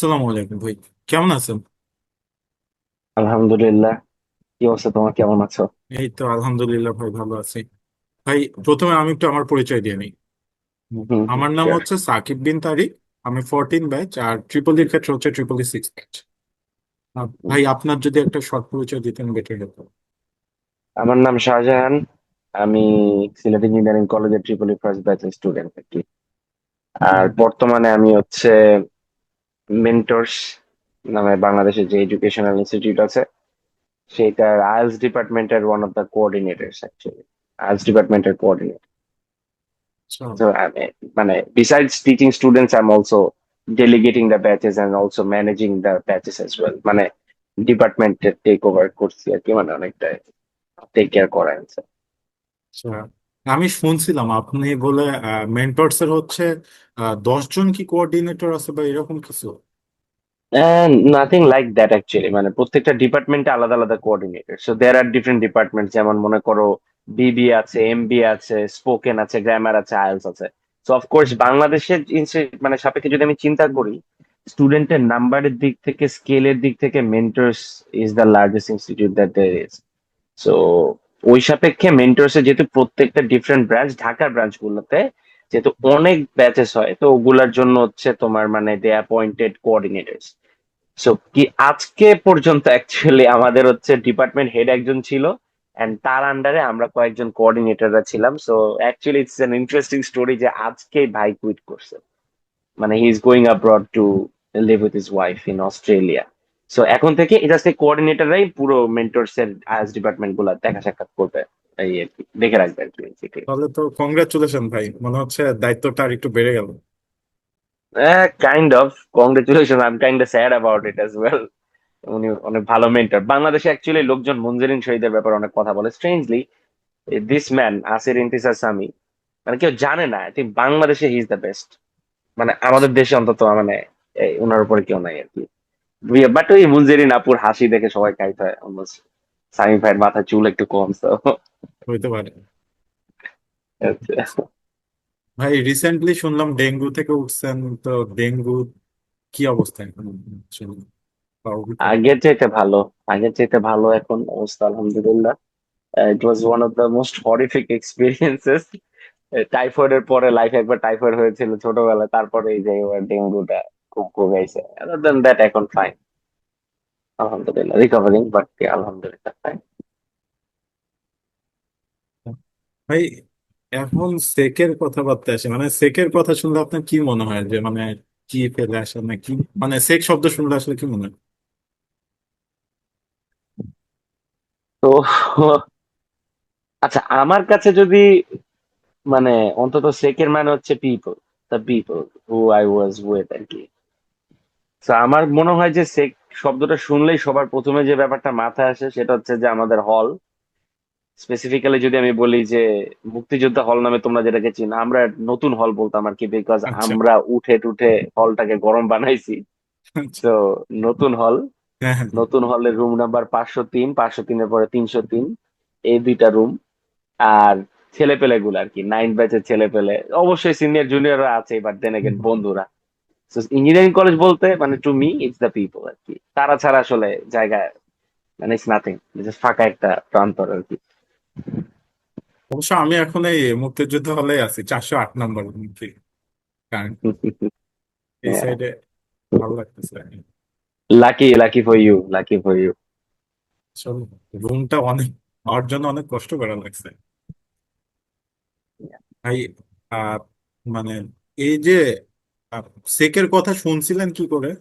আসসালামু আলাইকুম ভাই। কেমন আছেন? আলহামদুলিল্লাহ। কি অবস্থা, তোমার কেমন আছো? এই তো আলহামদুলিল্লাহ ভাই, ভালো আছি। ভাই, প্রথমে আমি একটু আমার পরিচয় দিয়ে নিই। হুম হুম, আমার নাম sure. হচ্ছে সাকিব বিন তারিক। আমি 14 ব্যাচ, আর ট্রিপল ইর ক্ষেত্রে হচ্ছে ট্রিপল ই 6 ব্যাচ। হুম। ভাই, আপনার যদি একটা শর্ট পরিচয় দিতেন বেটার হতো। আমার নাম শাহজাহান। আমি সিলেট ইঞ্জিনিয়ারিং কলেজের ট্রিপল ই ফার্স্ট ব্যাচের স্টুডেন্ট আর কি। আর বর্তমানে আমি হচ্ছে মেন্টরস নামে বাংলাদেশের যে এডুকেশনাল ইনস্টিটিউট আছে সেটার আইএলটিএস ডিপার্টমেন্টের one of the কোঅর্ডিনেটরস actually. IELTS ডিপার্টমেন্টের কোঅর্ডিনেটর। আচ্ছা। So besides teaching students, I'm also delegating the batches and also managing the batches as well. মানে ডিপার্টমেন্টের টেক ওভার করছি আর কি, মানে অনেকটা টেক কেয়ার করা আছে। আচ্ছা, আমি শুনছিলাম আপনি বলে মেন্টরস এর হচ্ছে 10 জন কি কোঅর্ডিনেটর আছে বা এরকম কিছু। নাথিং লাইক দ্যাট অ্যাকচুয়ালি, মানে প্রত্যেকটা ডিপার্টমেন্টে আলাদা আলাদা coordinator. So there are different department, যেমন মনে করো বিবি আছে, এমবি আছে, স্পোকেন আছে, গ্রামার আছে, আইএলটিএস আছে। সো অফকোর্স বাংলাদেশের মানে সাপেক্ষে যদি আমি চিন্তা করি, স্টুডেন্টের নাম্বারের দিক থেকে, স্কেলের দিক থেকে Mentors is the largest institute that there is. So ওই সাপেক্ষে মেন্টরসে যেহেতু প্রত্যেকটা ডিফারেন্ট ব্রাঞ্চ, ঢাকার ব্রাঞ্চ গুলোতে যেহেতু অনেক ব্যাচেস হয়, তো ওগুলার জন্য হচ্ছে তোমার মানে দে অ্যাপয়েন্টেড কোঅর্ডিনেটরস। সো কি আজকে পর্যন্ত অ্যাকচুয়ালি আমাদের হচ্ছে ডিপার্টমেন্ট হেড একজন ছিল, এন্ড তার আন্ডারে আমরা কয়েকজন কোঅর্ডিনেটররা ছিলাম। So actually it's an interesting story যে আজকে ভাই কুইট করছে, মানে he is going abroad to live with his wife in Australia. So এখন থেকে এটা সেই কোঅর্ডিনেটররাই পুরো মেন্টরস এর আইএস ডিপার্টমেন্ট গুলা দেখা সাক্ষাৎ করবে, এই আর কি দেখে রাখবে আর কি basically। তাহলে তো কংগ্রাচুলেশন ভাই, মনে হচ্ছে দায়িত্বটা আর একটু বেড়ে গেল। Kind of congratulation, I am kind of sad about it as well. উনি অনেক ভালো মেন্টর। বাংলাদেশে অ্যাকচুয়ালি লোকজন মঞ্জুরিন শহীদের ব্যাপারে অনেক কথা বলে strangely. This man Asir Intisar Sami, মানে কেউ জানে না, আই থিঙ্ক বাংলাদেশে হি ইজ দ্য বেস্ট। মানে আমাদের দেশে অন্তত মানে ওনার উপরে কেউ নাই আর কি। বাট ওই মুনজেরিন আপুর হাসি দেখে সবাই কাইত হয় অলমোস্ট। সামি ভাইয়ের মাথায় চুল একটু কম তো। হইতে পারে। ভাই, রিসেন্টলি শুনলাম ডেঙ্গু থেকে উঠছেন তো। ডেঙ্গু কি অবস্থা এখন actually? বা অভিজ্ঞতা? আগের চাইতে ভালো, আগের চাইতে ভালো এখন অবস্থা আলহামদুলিল্লাহ। It was one of the most horrific experiences. টাইফয়েডের পরে লাইফে একবার টাইফয়েড হয়েছিল ছোটবেলায়, তারপরে এই যে এবার ডেঙ্গুটা খুব কমেছে। আদার দেন দ্যাট এখন ফাইন, আলহামদুলিল্লাহ রিকভারিং, বাট আলহামদুলিল্লাহ ফাইন। ভাই, এখন সেকের কথাবার্তা আসে, মানে সেকের কথা শুনলে আপনার কি মনে হয় যে মানে কি ফেলে আসে না কি? মানে সেক শব্দ শুনলে আসলে কি মনে হয়? তো আচ্ছা, আমার কাছে যদি মানে অন্তত সেকের মানে হচ্ছে people, the people who I was with আর কি। তো আমার মনে হয় যে সেক শব্দটা শুনলেই সবার প্রথমে যে ব্যাপারটা মাথায় আসে সেটা হচ্ছে যে আমাদের হল। স্পেসিফিক্যালি যদি আমি বলি যে মুক্তিযোদ্ধা হল নামে তোমরা যেটাকে চিনো, আমরা নতুন হল বলতাম আর কি, বিকজ আচ্ছা। আমরা উঠে টুঠে হলটাকে গরম বানাইছি। আচ্ছা। তো নতুন হল, হ্যাঁ, হ্যাঁ, নতুন হলের রুম নাম্বার 503, 503-এর পরে 303, এই দুইটা রুম। আর ছেলে পেলে গুলো আর কি, 9 ব্যাচের ছেলে পেলে, অবশ্যই সিনিয়র জুনিয়ররা আছে, বাট দেন এগেন হ্যাঁ। বন্ধুরা। ইঞ্জিনিয়ারিং কলেজ বলতে মানে to me it's the people আর কি। তারা ছাড়া আসলে জায়গায় মানে ইটস নাথিং, ফাঁকা একটা প্রান্তর আর কি। অবশ্য আমি এখন এই মুক্তিযুদ্ধ হলে আছি, 408 নম্বর মুক্তি। কারণ এই সাইডে ভালো লাগতেছে। Lucky, lucky for you, lucky for you. আসলে রুমটা অনেক, আমার জন্য অনেক কষ্ট করা লাগছে ভাই। আহ মানে এই যে সেকের কথা শুনছিলেন কি করে,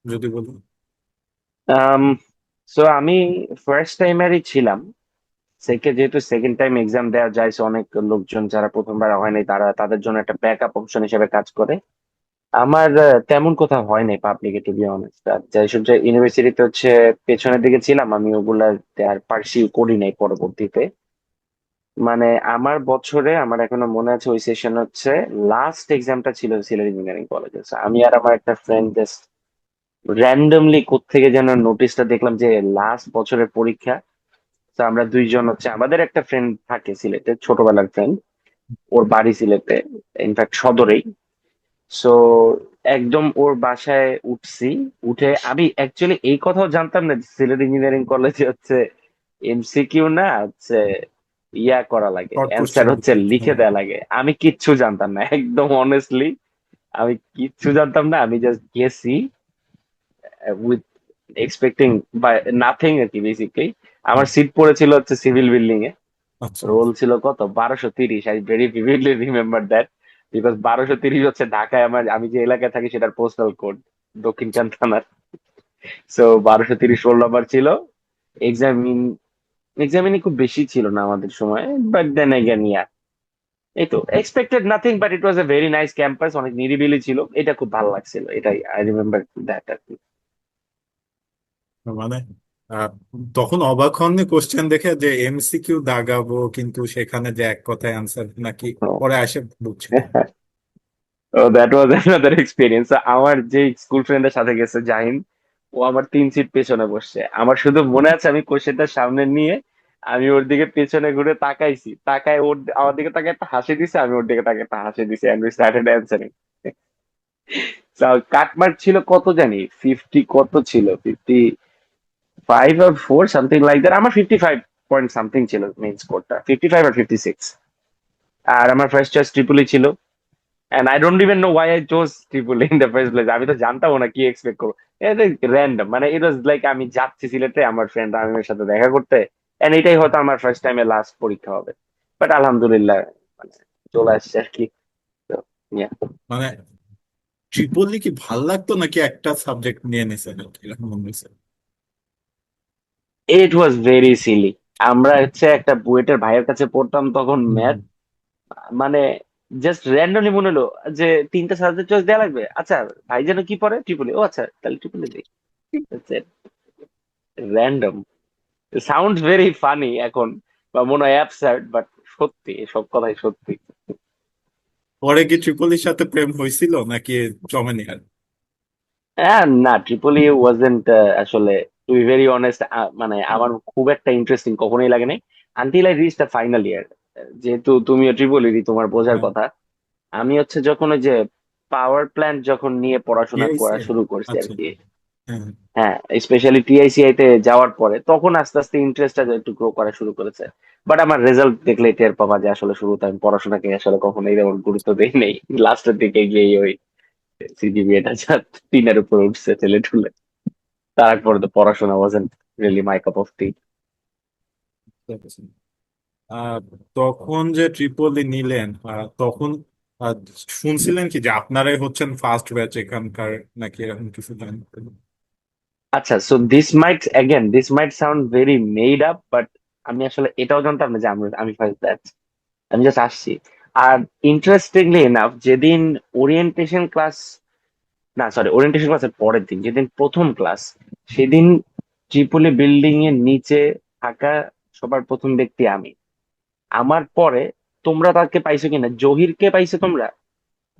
যদি বলুন। সো আমি ফার্স্ট টাইমারই ছিলাম। যেহেতু সেকেন্ড টাইম এক্সাম দেওয়া যায়, so অনেক লোকজন যারা প্রথমবার হয়নি তারা তাদের জন্য একটা ব্যাকআপ অপশন হিসেবে কাজ করে। আমার তেমন কোথাও হয় নাই পাবলিকে, টু বি অনেস্ট। আর যেসব যে ইউনিভার্সিটিতে হচ্ছে পেছনের দিকে ছিলাম, আমি ওগুলা আর পার্সিউ করি নাই পরবর্তীতে। মানে আমার বছরে আমার এখনো মনে আছে ওই সেশন হচ্ছে লাস্ট এক্সামটা ছিল সিলেট ইঞ্জিনিয়ারিং কলেজে। আমি আর আমার একটা ফ্রেন্ড জাস্ট র্যান্ডমলি কোত্থেকে যেন নোটিশটা দেখলাম যে লাস্ট বছরের পরীক্ষা। তো আমরা দুইজন হচ্ছে, আমাদের একটা ফ্রেন্ড থাকে সিলেটে, ছোটবেলার ফ্রেন্ড, ওর বাড়ি সিলেটে, ইনফ্যাক্ট সদরেই। সো একদম ওর বাসায় উঠছি। উঠে আমি অ্যাকচুয়ালি এই কথাও জানতাম না যে সিলেট ইঞ্জিনিয়ারিং কলেজে হচ্ছে এমসিকিউ না হচ্ছে ইয়া করা লাগে, শর্ট অ্যান্সার কোশ্চেন হচ্ছে লিখে দেয়া লাগে। আমি কিচ্ছু জানতাম না, একদম অনেস্টলি আমি কিচ্ছু জানতাম না। আমি জাস্ট গেছি উইথ এক্সপেক্টিং বা নাথিং আর কি বেসিকলি। আমার সিট পড়েছিল হচ্ছে সিভিল বিল্ডিং এ। আচ্ছা। রোল ছিল কত, 1230। I very vividly remember that, because 1230 হচ্ছে ঢাকায় আমার, আমি যে এলাকায় থাকি সেটার পোস্টাল কোড, দক্ষিণখান থানার। সো 1230 রোল নাম্বার ছিল। এক্সামিন এক্সামিনি খুব বেশি ছিল না আমাদের সময়, বাট দেন এগেন ইয়া, এই তো expected nothing, but it was a very nice campus, অনেক নিরিবিলি ছিল, এটা খুব ভালো লাগছিল, এটাই আই রিমেম্বার দ্যাট আর কি। মানে আহ, তখন অবাক হননি কোশ্চেন দেখে যে এমসিকিউ দাগাবো কিন্তু সেখানে যে এক কথায় আনসার নাকি পরে আসে বুঝছিলেন? ও দ্যাট ওয়াজ অ্যানাদার এক্সপিরিয়েন্স। আমার যে স্কুল ফ্রেন্ডের সাথে গেছে জাহিন, ও আমার 3 সিট পেছনে বসছে। আমার শুধু মনে আছে আমি কোশ্চেনটা সামনে নিয়ে আমি ওর দিকে পেছনে ঘুরে তাকাইছি, তাকায় ওর আমার দিকে তাকায় একটা হাসি দিছে, আমি ওর দিকে তাকে একটা হাসি দিছি, and we started answering. Cut mark ছিল কত জানি, 50 কত ছিল, 55 or 4 সামথিং লাইক দ্যাট। আমার 55 পয়েন্ট সামথিং ছিল মেইন স্কোরটা, 55 or 56। আর আমার ফার্স্ট চয়েস ট্রিপলি ছিল। And I don't even know why I chose Tripoli in the first place. আমি তো জানতাম না কি এক্সপেক্ট করবো। এটা র্যান্ডম, মানে ইট ওয়াজ লাইক আমি যাচ্ছি সিলেটে আমার ফ্রেন্ড আমিনের সাথে দেখা করতে, এন্ড এটাই হয়তো আমার ফার্স্ট টাইমে লাস্ট পরীক্ষা হবে। বাট আলহামদুলিল্লাহ, মানে চলে আসছে আর কি। তো yeah. মানে ট্রিপলি কি ভাল লাগতো নাকি একটা সাবজেক্ট নিয়ে নিছেন আর কি, এরকম মনে হয়েছে? It was very silly। আমরা হচ্ছে একটা বুয়েটের ভাইয়ের কাছে পড়তাম তখন হুম। ম্যাথ, মানে জাস্ট র্যান্ডমলি মনে হলো যে 3টা সাবজেক্ট চয়েস দেওয়া লাগবে, আচ্ছা ভাই যেন কি পড়ে, ট্রিপলি, ও আচ্ছা তাহলে ট্রিপলি দিই। র্যান্ডম, সাউন্ডস ভেরি ফানি এখন, বা মনে হয় অ্যাবসার্ড, বাট সত্যি, সব কথাই সত্যি। পরে কি ট্রিপলির সাথে প্রেম হয়েছিল নাকি জমেনি আর? হ্যাঁ না, ট্রিপলি ওয়াজেন্ট আসলে, টু বি ভেরি অনেস্ট, মানে আমার খুব একটা ইন্টারেস্টিং কখনোই লাগে নাই until I reach the final year. যেহেতু তুমিও ট্রিপলি, তোমার বোঝার হ্যাঁ। কথা। আমি হচ্ছে যখন ওই যে পাওয়ার প্ল্যান্ট যখন নিয়ে পড়াশোনা করা টিআইসি। শুরু করছি আর আচ্ছা। কি, হ্যাঁ। হ্যাঁ স্পেশালি টিআইসিআই তে যাওয়ার পরে তখন আস্তে আস্তে ইন্টারেস্টটা একটু গ্রো করা শুরু করেছে। বাট আমার রেজাল্ট দেখলে টের পাবা যে আসলে শুরুতে আমি পড়াশোনাকে আসলে কখনোই তেমন গুরুত্ব দেই নেই। লাস্টের দিকে গিয়ে ওই সিজিপিএটা যা 3-এর উপর উঠছে ঠেলে ঠুলে, তারপরে তো পড়াশোনা wasn't really my cup of tea. Ah, তখন যে ট্রিপলি নিলেন তখন আহ, শুনছিলেন কি যে আপনারাই হচ্ছেন ফার্স্ট ব্যাচ এখানকার, নাকি এরকম কিছু জানতেন? আচ্ছা, so this mite sound very made up, but আমি আসলে এটাও জানতাম না যে আমি ফার্স্ট ব্যাচ। আমি জাস্ট আসছি। আর ইন্টারেস্টিংলি এনাফ, যেদিন ওরিয়েন্টেশন ক্লাস, না সরি, ওরিয়েন্টেশন ক্লাসের পরের দিন যেদিন প্রথম ক্লাস, সেদিন ত্রিপলি বিল্ডিং এর নিচে থাকা সবার প্রথম ব্যক্তি আমি। আমার পরে তোমরা তাকে পাইছো কিনা, জহিরকে পাইছো তোমরা,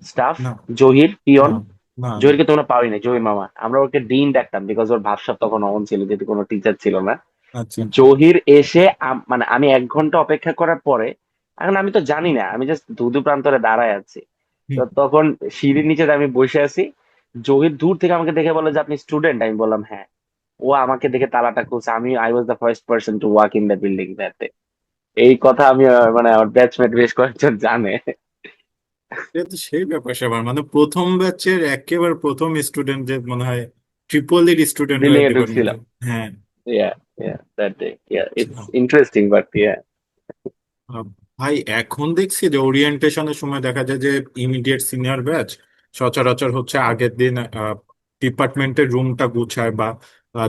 স্টাফ, না। জহির না। পিয়ন। না। না। জহিরকে তোমরা পাওই না, জহির মামা, আমরা ওকে ডিন ডাকতাম বিকজ ওর ভাবসাব তখন অন ছিল, যেহেতু কোনো টিচার ছিল না। আচ্ছা। জহির এসে মানে আমি 1 ঘন্টা অপেক্ষা করার পরে, এখন আমি তো জানি না, আমি জাস্ট ধুধু প্রান্তরে দাঁড়ায় আছি। তো হুম। তখন সিঁড়ির নিচে আমি বসে আছি, জহির দূর থেকে আমাকে দেখে বলে যে আপনি স্টুডেন্ট, আমি বললাম হ্যাঁ। ও আমাকে দেখে তালাটা খুলছে, আমি I was the first person to walk in the building that. এই কথা আমি মানে আমার ব্যাচমেট বেশ কয়েকজন জানে। এটা তো সেই ব্যাপার স্যাপার, মানে প্রথম ব্যাচের একেবারে প্রথম স্টুডেন্ট যে মনে হয় ট্রিপলির স্টুডেন্ট বিল্ডিং হয়ে এ ডিপার্টমেন্টে। ঢুকছিলাম। হ্যাঁ। Yeah, yeah that day, yeah it's ছিলাম। Interesting, but yeah. আহ, ভাই এখন দেখছি যে ওরিয়েন্টেশনের সময় দেখা যায় যে ইমিডিয়েট সিনিয়র ব্যাচ সচরাচর হচ্ছে আগের দিন ডিপার্টমেন্টের রুমটা গুছায়, বা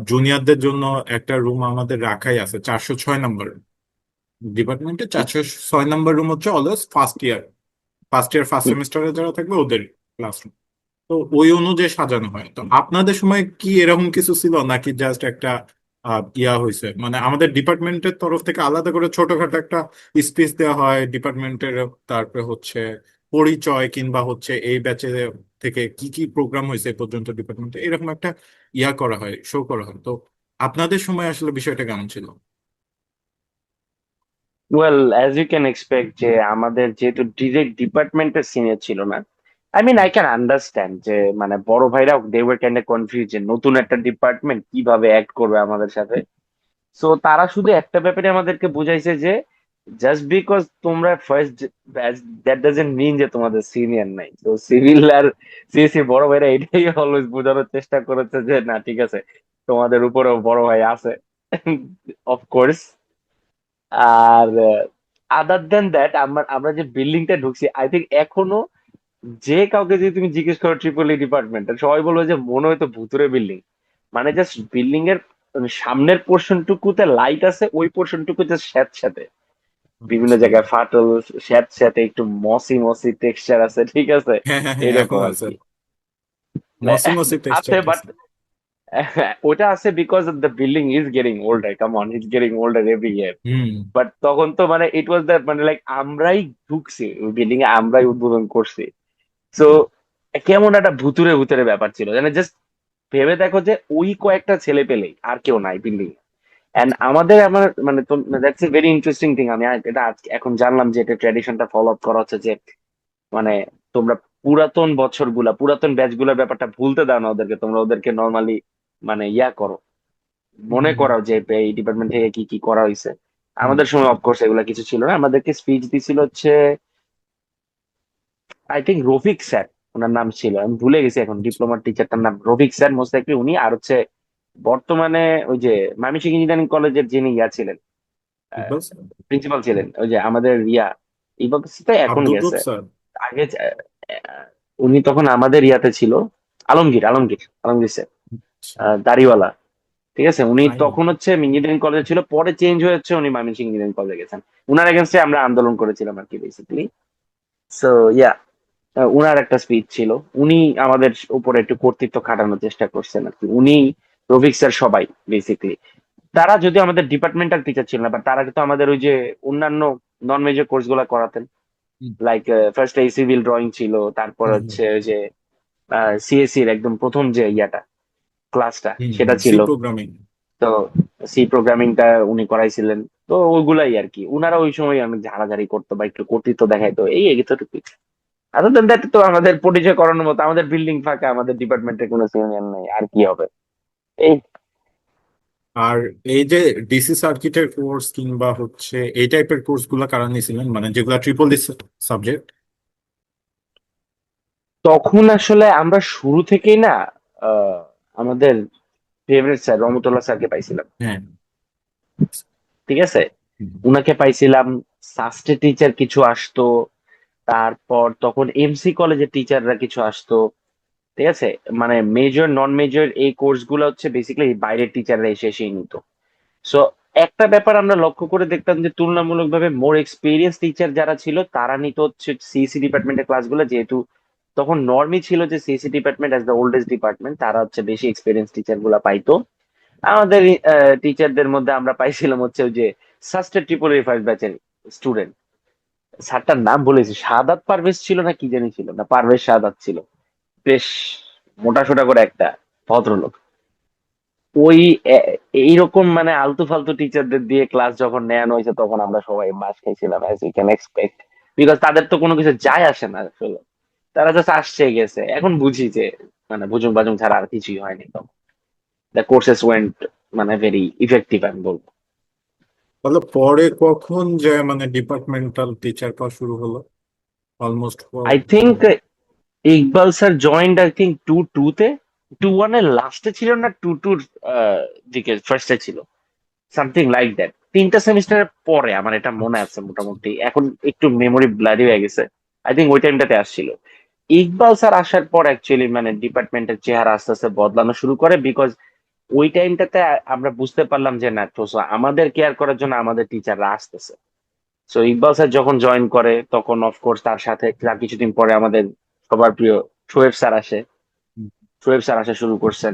জুনিয়রদের জন্য একটা রুম আমাদের রাখাই আছে 406 নম্বর। ডিপার্টমেন্টে 406 নম্বর রুম হচ্ছে অলওয়েজ ফার্স্ট ইয়ার ফার্স্ট সেমিস্টারে যারা থাকবে ওদের ক্লাসরুম। তো ওই অনুযায়ী সাজানো হয়। তো আপনাদের সময় কি এরকম কিছু ছিল নাকি জাস্ট একটা ইয়া হয়েছে, মানে আমাদের ডিপার্টমেন্টের তরফ থেকে আলাদা করে ছোটখাটো একটা স্পেস দেওয়া হয় ডিপার্টমেন্টের, তারপরে হচ্ছে পরিচয় কিংবা হচ্ছে এই ব্যাচে থেকে কি কি প্রোগ্রাম হয়েছে এ পর্যন্ত ডিপার্টমেন্টে, এরকম একটা ইয়া করা হয়, শো করা হয়। তো আপনাদের সময় আসলে বিষয়টা কেমন ছিল? Well, as you can expect, যে আমাদের যেহেতু ডিরেক্ট ডিপার্টমেন্টের সিনিয়র ছিল না, I mean I can understand যে মানে বড় ভাইরা they were kind of confuse যে নতুন একটা ডিপার্টমেন্ট কিভাবে অ্যাক্ট করবে আমাদের সাথে। সো তারা শুধু একটা ব্যাপারে আমাদেরকে বুঝাইছে যে জাস্ট বিকজ তোমরা first batch, that doesn't mean যে তোমাদের সিনিয়র নাই। তো সিভিল আর সিএসসি বড় ভাইরা এটাই অলওয়েজ বোঝানোর চেষ্টা করেছে যে না ঠিক আছে, তোমাদের উপরেও বড় ভাই আছে of course. R other then that আমরা আমরা যে বিল্ডিংটা ঢুকছি আই থিঙ্ক এখনো যে কাউকে যদি তুমি জিজ্ঞেস করো ট্রিপল ই ডিপার্টমেন্ট, সবাই বলবে যে মনে হয় তো ভুতুরে বিল্ডিং। মানে জাস্ট বিল্ডিং এর সামনের পোর্শন টুকুতে লাইট আছে, ওই পোর্শন টুকু জাস্ট স্যাঁতস্যাঁতে, বিভিন্ন আচ্ছা। জায়গায় ফাটল, স্যাঁতস্যাঁতে একটু মসি মসি টেক্সচার আছে, ঠিক আছে, হ্যাঁ হ্যাঁ হ্যাঁ, এরকম এখন আর আছে। কি। মসি মসি আছে টেক্সচার বাট আছে। ওটা আছে because the building is getting older, come on, is getting older every year. Hmm. But তখন তো মানে ইট ওয়াজ দ্য মানে লাইক আমরাই ঢুকছি ওই বিল্ডিং এ, আমরাই উদ্বোধন করছি। সো কেমন একটা ভুতুরে ভুতুরে ব্যাপার ছিল, মানে জাস্ট ভেবে দেখো যে ওই কয়েকটা ছেলে পেলেই, আর কেউ নাই বিল্ডিং। এন্ড আমাদের আমার মানে that's a very interesting thing. আমি এটা এখন জানলাম যে এটা ট্র্যাডিশনটা ফলো আপ করা হচ্ছে যে মানে তোমরা পুরাতন বছরগুলা, পুরাতন ব্যাচ গুলার ব্যাপারটা ভুলতে দাও না ওদেরকে, তোমরা ওদেরকে নর্মালি মানে ইয়া করো, মনে হুম। করাও যে এই ডিপার্টমেন্ট থেকে কি কি করা হয়েছে। হুম। আমাদের সময় অফকোর্স এগুলা কিছু ছিল না, আমাদেরকে স্পিচ দিছিল হচ্ছে আই থিঙ্ক রফিক স্যার, ওনার নাম ছিল, আমি ভুলে গেছি এখন আচ্ছা। ডিপ্লোমার টিচারটার নাম, রফিক স্যার মোস্ট লাইকলি উনি। আর হচ্ছে বর্তমানে ওই যে ময়মনসিংহ ইঞ্জিনিয়ারিং কলেজের যিনি ইয়া ছিলেন, ইকবাল স্যার? প্রিন্সিপাল ছিলেন, ওই যে আমাদের ইয়া, ইবাব তো এখন আব্দুল রুফ গেছে। স্যার? আগে উনি তখন আমাদের ইয়াতে ছিল, আলমগীর, আলমগীর, আলমগীর স্যার, আচ্ছা। দাড়িওয়ালা। ঠিক আছে, উনি নাই। তখন হচ্ছে ইঞ্জিনিয়ারিং কলেজে ছিল, পরে চেঞ্জ হয়ে হচ্ছে উনি ময়মনসিংহ ইঞ্জিনিয়ারিং কলেজে গেছেন। উনার এগেনস্টে আমরা আন্দোলন করেছিলাম আর কি বেসিক্যালি। সো ইয়া, উনার একটা স্পিচ ছিল। উনি আমাদের উপরে একটু কর্তৃত্ব খাটানোর চেষ্টা করছেন আর কি। উনি, রফিক স্যার, সবাই বেসিক্যালি তারা যদিও আমাদের ডিপার্টমেন্টাল টিচার ছিল না, বাট তারা কিন্তু আমাদের ওই যে অন্যান্য নন মেজর কোর্স গুলা করাতেন। হুম। লাইক ফার্স্ট এই সিভিল ড্রয়িং ছিল, তারপর হুম। হচ্ছে ওই যে সিএসসি এর একদম প্রথম যে ইয়াটা ক্লাসটা হুম। সেটা সি ছিল। প্রোগ্রামিং। তো সি প্রোগ্রামিংটা উনি করাইছিলেন। তো ওইগুলাই আর কি, উনারা ওই সময় অনেক ঝাড়াঝাড়ি করতো বা একটু কর্তৃত্ব দেখাইতো, এই এতটুকু। আদার দেন দ্যাট তো আমাদের পরিচয় করানোর মতো, আমাদের বিল্ডিং ফাঁকা, আমাদের ডিপার্টমেন্টের কোনো সিনিয়র নেই, আর কি হবে এই। আর এই যে ডিসি সার্কিটের কোর্স কিংবা হচ্ছে এই টাইপের কোর্স গুলা কারা নিয়েছিলেন, মানে যেগুলা ট্রিপল ডি সাবজেক্ট? তখন আসলে আমরা শুরু থেকেই না আহ, আমাদের ফেভারিট স্যার রহমতুল্লাহ স্যারকে পাইছিলাম, হ্যাঁ। ঠিক আছে, হুম। উনাকে পাইছিলাম। সাস্টে টিচার কিছু আসতো, তারপর তখন এমসি কলেজের টিচাররা কিছু আসতো, ঠিক আছে। মানে মেজর নন মেজর এই কোর্স গুলো হচ্ছে বেসিক্যালি বাইরের টিচাররা এসে এসেই নিত। সো একটা ব্যাপার আমরা লক্ষ্য করে দেখতাম যে তুলনামূলকভাবে মোর এক্সপিরিয়েন্স টিচার যারা ছিল তারা নিত হচ্ছে সিএসসি ডিপার্টমেন্টের ক্লাসগুলো, যেহেতু তখন নর্মই ছিল যে CSC department as the oldest department, তারা হচ্ছে বেশি এক্সপিরিয়েন্স টিচার গুলা পাইতো। আমাদের টিচারদের মধ্যে আমরা পাইছিলাম হচ্ছে ওই যে সাস্টের ট্রিপল ফার্স্ট ব্যাচের স্টুডেন্ট, স্যারটার নাম বলেছি, সাদাত পারভেজ ছিল না কি জানি ছিল, না পারভেজ সাদাত ছিল, বেশ মোটা সোটা করে একটা ভদ্রলোক। ওই এইরকম মানে আলতু ফালতু টিচারদের দিয়ে ক্লাস যখন নেওয়ানো হয়েছে তখন আমরা সবাই মাস খাইছিলাম, as you can expect. Because তাদের তো কোনো কিছু যায় আসে না আসলে, তারা জাস্ট আসছে গেছে। এখন বুঝি যে মানে বুজুং বাজুং ছাড়া আর কিছুই হয়নি তখন। দ্য কোর্সেস ওয়েন্ট মানে ভেরি ইফেক্টিভ আমি বলবো। তাহলে পরে কখন যে মানে ডিপার্টমেন্টাল টিচার পাওয়া শুরু হলো? Almost. I think Iqbal sir joined I think two তে, টু ওয়ানের লাস্টে ছিল না, টুর দিকে ফার্স্টে ছিল, সামথিং লাইক দ্যাট। তিনটা সেমিস্টারের পরে আমার এটা মনে আছে মোটামুটি, এখন একটু মেমোরি ব্লারি হয়ে গেছে। আই থিঙ্ক ওই টাইমটাতে আসছিল। ইকবাল স্যার আসার পর অ্যাকচুয়ালি মানে ডিপার্টমেন্টের চেহারা আস্তে আস্তে বদলানো শুরু করে, বিকজ ওই টাইমটাতে আমরা বুঝতে পারলাম যে না তো আমাদের কেয়ার করার জন্য আমাদের টিচাররা আসতেছে। সো ইকবাল স্যার যখন জয়েন করে তখন অফকোর্স তার সাথে তার কিছুদিন পরে আমাদের সবার প্রিয় শোয়েব স্যার আসে। শোয়েব স্যার আসা শুরু করছেন।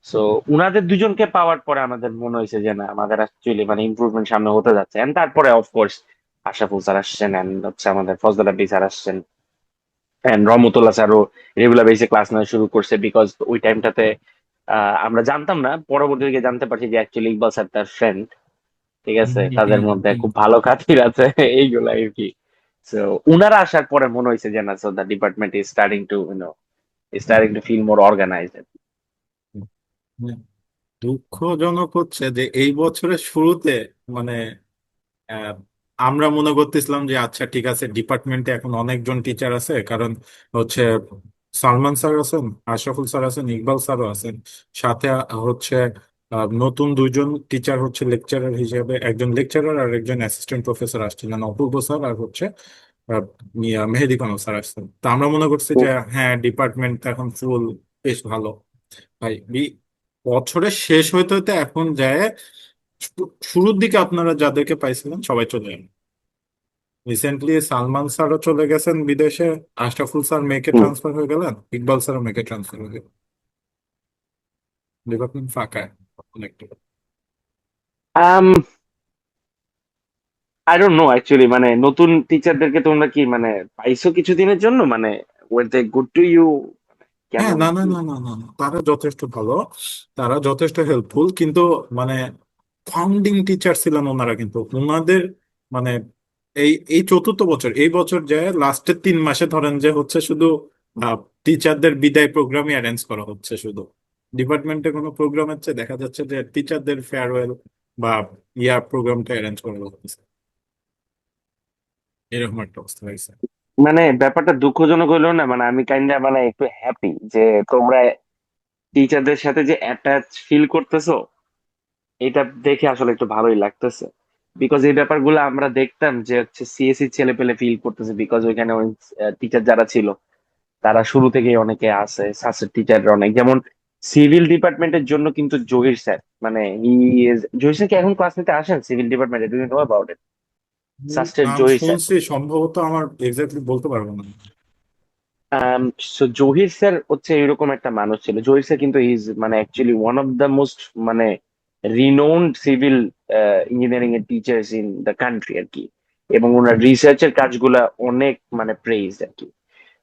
সো উনাদের দুজনকে পাওয়ার পরে আমাদের মনে হয়েছে যে না আমাদের অ্যাকচুয়ালি মানে ইমপ্রুভমেন্ট সামনে হতে যাচ্ছে। এন্ড তারপরে অফকোর্স আশরাফুল স্যার আসছেন, এন্ড হচ্ছে আমাদের ফজল আব্দি স্যার আসছেন, এন্ড রহমতুল্লাহ স্যারও রেগুলার বেসে ক্লাস নেওয়া শুরু করছে। বিকজ ওই টাইমটাতে আমরা জানতাম না, পরবর্তীতে জানতে পারছি যে অ্যাকচুয়ালি ইকবাল স্যার তার ফ্রেন্ড, ঠিক আছে, তাদের মধ্যে খুব ভালো খাতির আছে এইগুলা আর কি। সো উনারা আসার পরে মনে হয়েছে যে না, so the department is starting to feel more organised. দুঃখজনক হচ্ছে যে এই বছরের শুরুতে মানে আহ, আমরা মনে করতেছিলাম যে আচ্ছা ঠিক আছে ডিপার্টমেন্টে এখন অনেকজন টিচার আছে, কারণ হচ্ছে সালমান স্যার আছেন, আশরাফুল স্যার আছেন, ইকবাল স্যারও আছেন, সাথে হচ্ছে নতুন দুইজন টিচার হচ্ছে লেকচারার হিসেবে, একজন লেকচারার আর একজন অ্যাসিস্ট্যান্ট প্রফেসর আসছিলেন, অপূর্ব স্যার আর হচ্ছে মেহেদি কামাল স্যার আসছেন। তো আমরা মনে করছি যে হ্যাঁ ডিপার্টমেন্ট এখন ফুল, বেশ ভালো। ভাই বছরের শেষ হইতে হইতে এখন যায় শুরুর দিকে আপনারা যাদেরকে পাইছিলেন সবাই চলে গেলেন। রিসেন্টলি সালমান স্যারও চলে গেছেন বিদেশে, আশরাফুল স্যার মেকে ট্রান্সফার হয়ে গেলেন, ইকবাল স্যারও মেকে ট্রান্সফার হয়ে গেলেন, ডিপার্টমেন্ট ফাঁকা অনেকটা। আম আই ডোন্ট নো অ্যাকচুয়ালি, মানে নতুন টিচারদেরকে তোমরা কি মানে পাইছো কিছুদিনের জন্য, মানে were they good to you, হ্যাঁ, কেমন না না কি? না না না না, তারা যথেষ্ট ভালো, তারা যথেষ্ট হেল্পফুল, কিন্তু মানে ফাউন্ডিং টিচার ছিলেন ওনারা, কিন্তু ওনাদের মানে এই এই চতুর্থ বছর, এই বছর যে লাস্টের 3 মাসে ধরেন যে হচ্ছে শুধু টিচারদের বিদায় প্রোগ্রামই অ্যারেঞ্জ করা হচ্ছে শুধু। ডিপার্টমেন্টে কোনো প্রোগ্রামের চেয়ে দেখা যাচ্ছে যে টিচারদের ফেয়ারওয়েল বা ইয়ার প্রোগ্রামটা অ্যারেঞ্জ করা হচ্ছে, এরকম একটা অবস্থা হয়েছে। মানে ব্যাপারটা দুঃখজনক হইলো না, মানে আমি কাইন্ডা মানে একটু হ্যাপি যে তোমরা টিচারদের সাথে যে অ্যাটাচ ফিল করতেছো, এটা দেখে আসলে একটু ভালোই লাগতেছে। বিকজ এই ব্যাপারগুলো আমরা দেখতাম যে হচ্ছে সিএসসি ছেলে পেলে ফিল করতেছে, বিকজ ওইখানে ওই টিচার যারা ছিল তারা শুরু থেকে অনেকে আছে, সাসের টিচার অনেক, যেমন সিভিল ডিপার্টমেন্টের জন্য কিন্তু জহির স্যার, মানে জহির স্যার কি এখন ক্লাস নিতে আসেন সিভিল ডিপার্টমেন্টে? Do you know about it? সাস্টের নাম জহির স্যার। শুনছি, সম্ভবত আমার এক্স্যাক্টলি বলতে পারবো না। সো জহির স্যার হচ্ছে এরকম একটা মানুষ ছিল। জহির স্যার কিন্তু ইজ মানে actually one of the most মানে রিনোনড সিভিল ইঞ্জিনিয়ারিং এর টিচার্স ইন দ্য কান্ট্রি আর কি। এবং ওনার রিসার্চের কাজগুলা অনেক মানে প্রেইজ আর কি।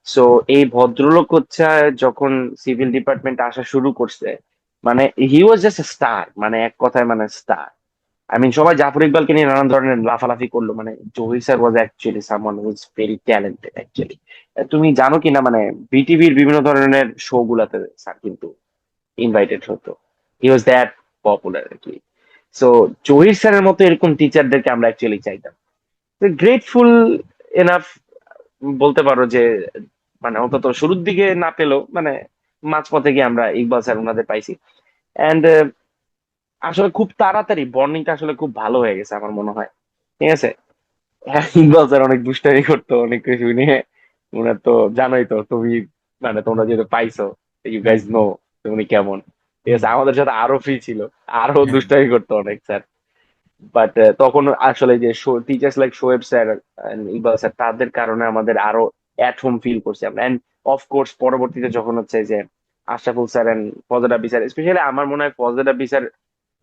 সো এই ভদ্রলোক হচ্ছে যখন সিভিল ডিপার্টমেন্ট আসা শুরু করছে, মানে হি ওয়াজ জাস্ট স্টার, মানে এক কথায় মানে স্টার। আই মিন সবাই জাফর ইকবালকে নিয়ে নানান ধরনের লাফালাফি করলো, মানে Zahir sir was actually someone who is very talented actually. তুমি জানো কিনা মানে বিটিভির বিভিন্ন ধরনের শো গুলাতে স্যার কিন্তু ইনভাইটেড হতো। হি ওয়াজ দ্যাট পপুলার আর কি। সো জহির স্যারের মতো এরকম টিচারদেরকে আমরা অ্যাকচুয়ালি চাইতাম। গ্রেটফুল এনাফ বলতে পারো যে, মানে অন্তত শুরুর দিকে না পেলেও মানে মাঝপথে গিয়ে আমরা ইকবাল স্যার ওনাদের পাইছি। এন্ড আসলে খুব তাড়াতাড়ি বন্ডিংটা আসলে খুব ভালো হয়ে গেছে আমার মনে হয়। ঠিক আছে। হ্যাঁ, ইকবাল স্যার অনেক দুষ্টামি করতো, অনেক কিছু নিয়ে। উনার তো জানোই তো তুমি, মানে তোমরা যেহেতু পাইছো, ইউ হ্যাঁ গাইজ নো উনি কেমন। ঠিক হুম, আছে, আমাদের সাথে আরো ফ্রি ছিল, আরো হ্যাঁ দুষ্টামি করতো অনেক স্যার। বাট তখন আসলে যে teachers like Shoaib sir, Iqbal sir, তাদের কারণে আমাদের আরো অ্যাট হোম ফিল করছি আমরা। এন্ড অফকোর্স পরবর্তীতে যখন হচ্ছে যে আশরাফুল স্যার এন্ড ফজল আবি স্যার, স্পেশালি আমার মনে হয় ফজল আবি স্যার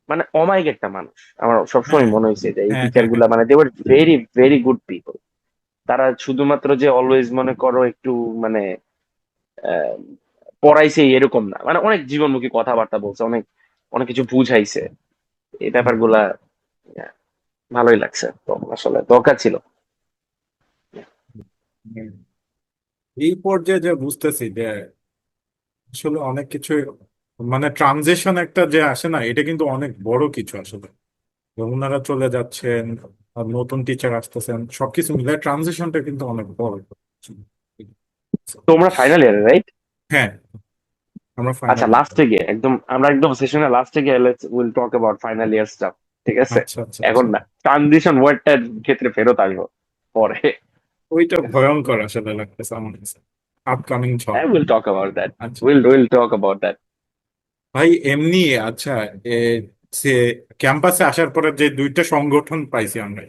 মানে অমায়িক একটা মানুষ। আমার সবসময় হ্যাঁ মনে হয়েছে যে এই হ্যাঁ টিচার হ্যাঁ হ্যাঁ গুলা মানে they were very very good people. তারা শুধুমাত্র যে অলওয়েজ মনে করো একটু মানে আহ, পড়াইছে এরকম না, মানে অনেক জীবনমুখী কথাবার্তা বলছে, অনেক অনেক কিছু বুঝাইছে। এই ব্যাপারগুলা আহ, ভালোই লাগছে, তো আসলে দরকার ছিল। হুম। এই পর্যায়ে যে বুঝতেছি যে আসলে অনেক কিছু মানে ট্রানজিশন একটা যে আসে না, এটা কিন্তু অনেক বড় কিছু আসলে। ওনারা চলে যাচ্ছেন আর নতুন টিচার আসতেছেন, সবকিছু মিলে ট্রানজিশনটা কিন্তু অনেক বড়। তোমরা ফাইনাল ইয়ারে, রাইট? হ্যাঁ, আমরা আচ্ছা, ফাইনাল। লাস্টে গিয়ে একদম আমরা একদম সেশনের লাস্টে গিয়ে let's will talk about final year staff. ঠিক আছে। আচ্ছা আচ্ছা এখন আচ্ছা, না, ট্রানজিশন ওয়ার্ডটার ক্ষেত্রে ফেরত আসবো পরে। ওইটা ভয়ঙ্কর আসলে লাগতেছে আমার কাছে, আপকামিং ঝড়। Will talk about that. আচ্ছা উইল টক অ্যাবাউট দ্যাট। ভাই, এমনি আচ্ছা, এ, সে ক্যাম্পাসে আসার পরে যে দুইটা সংগঠন পাইছি আমরা,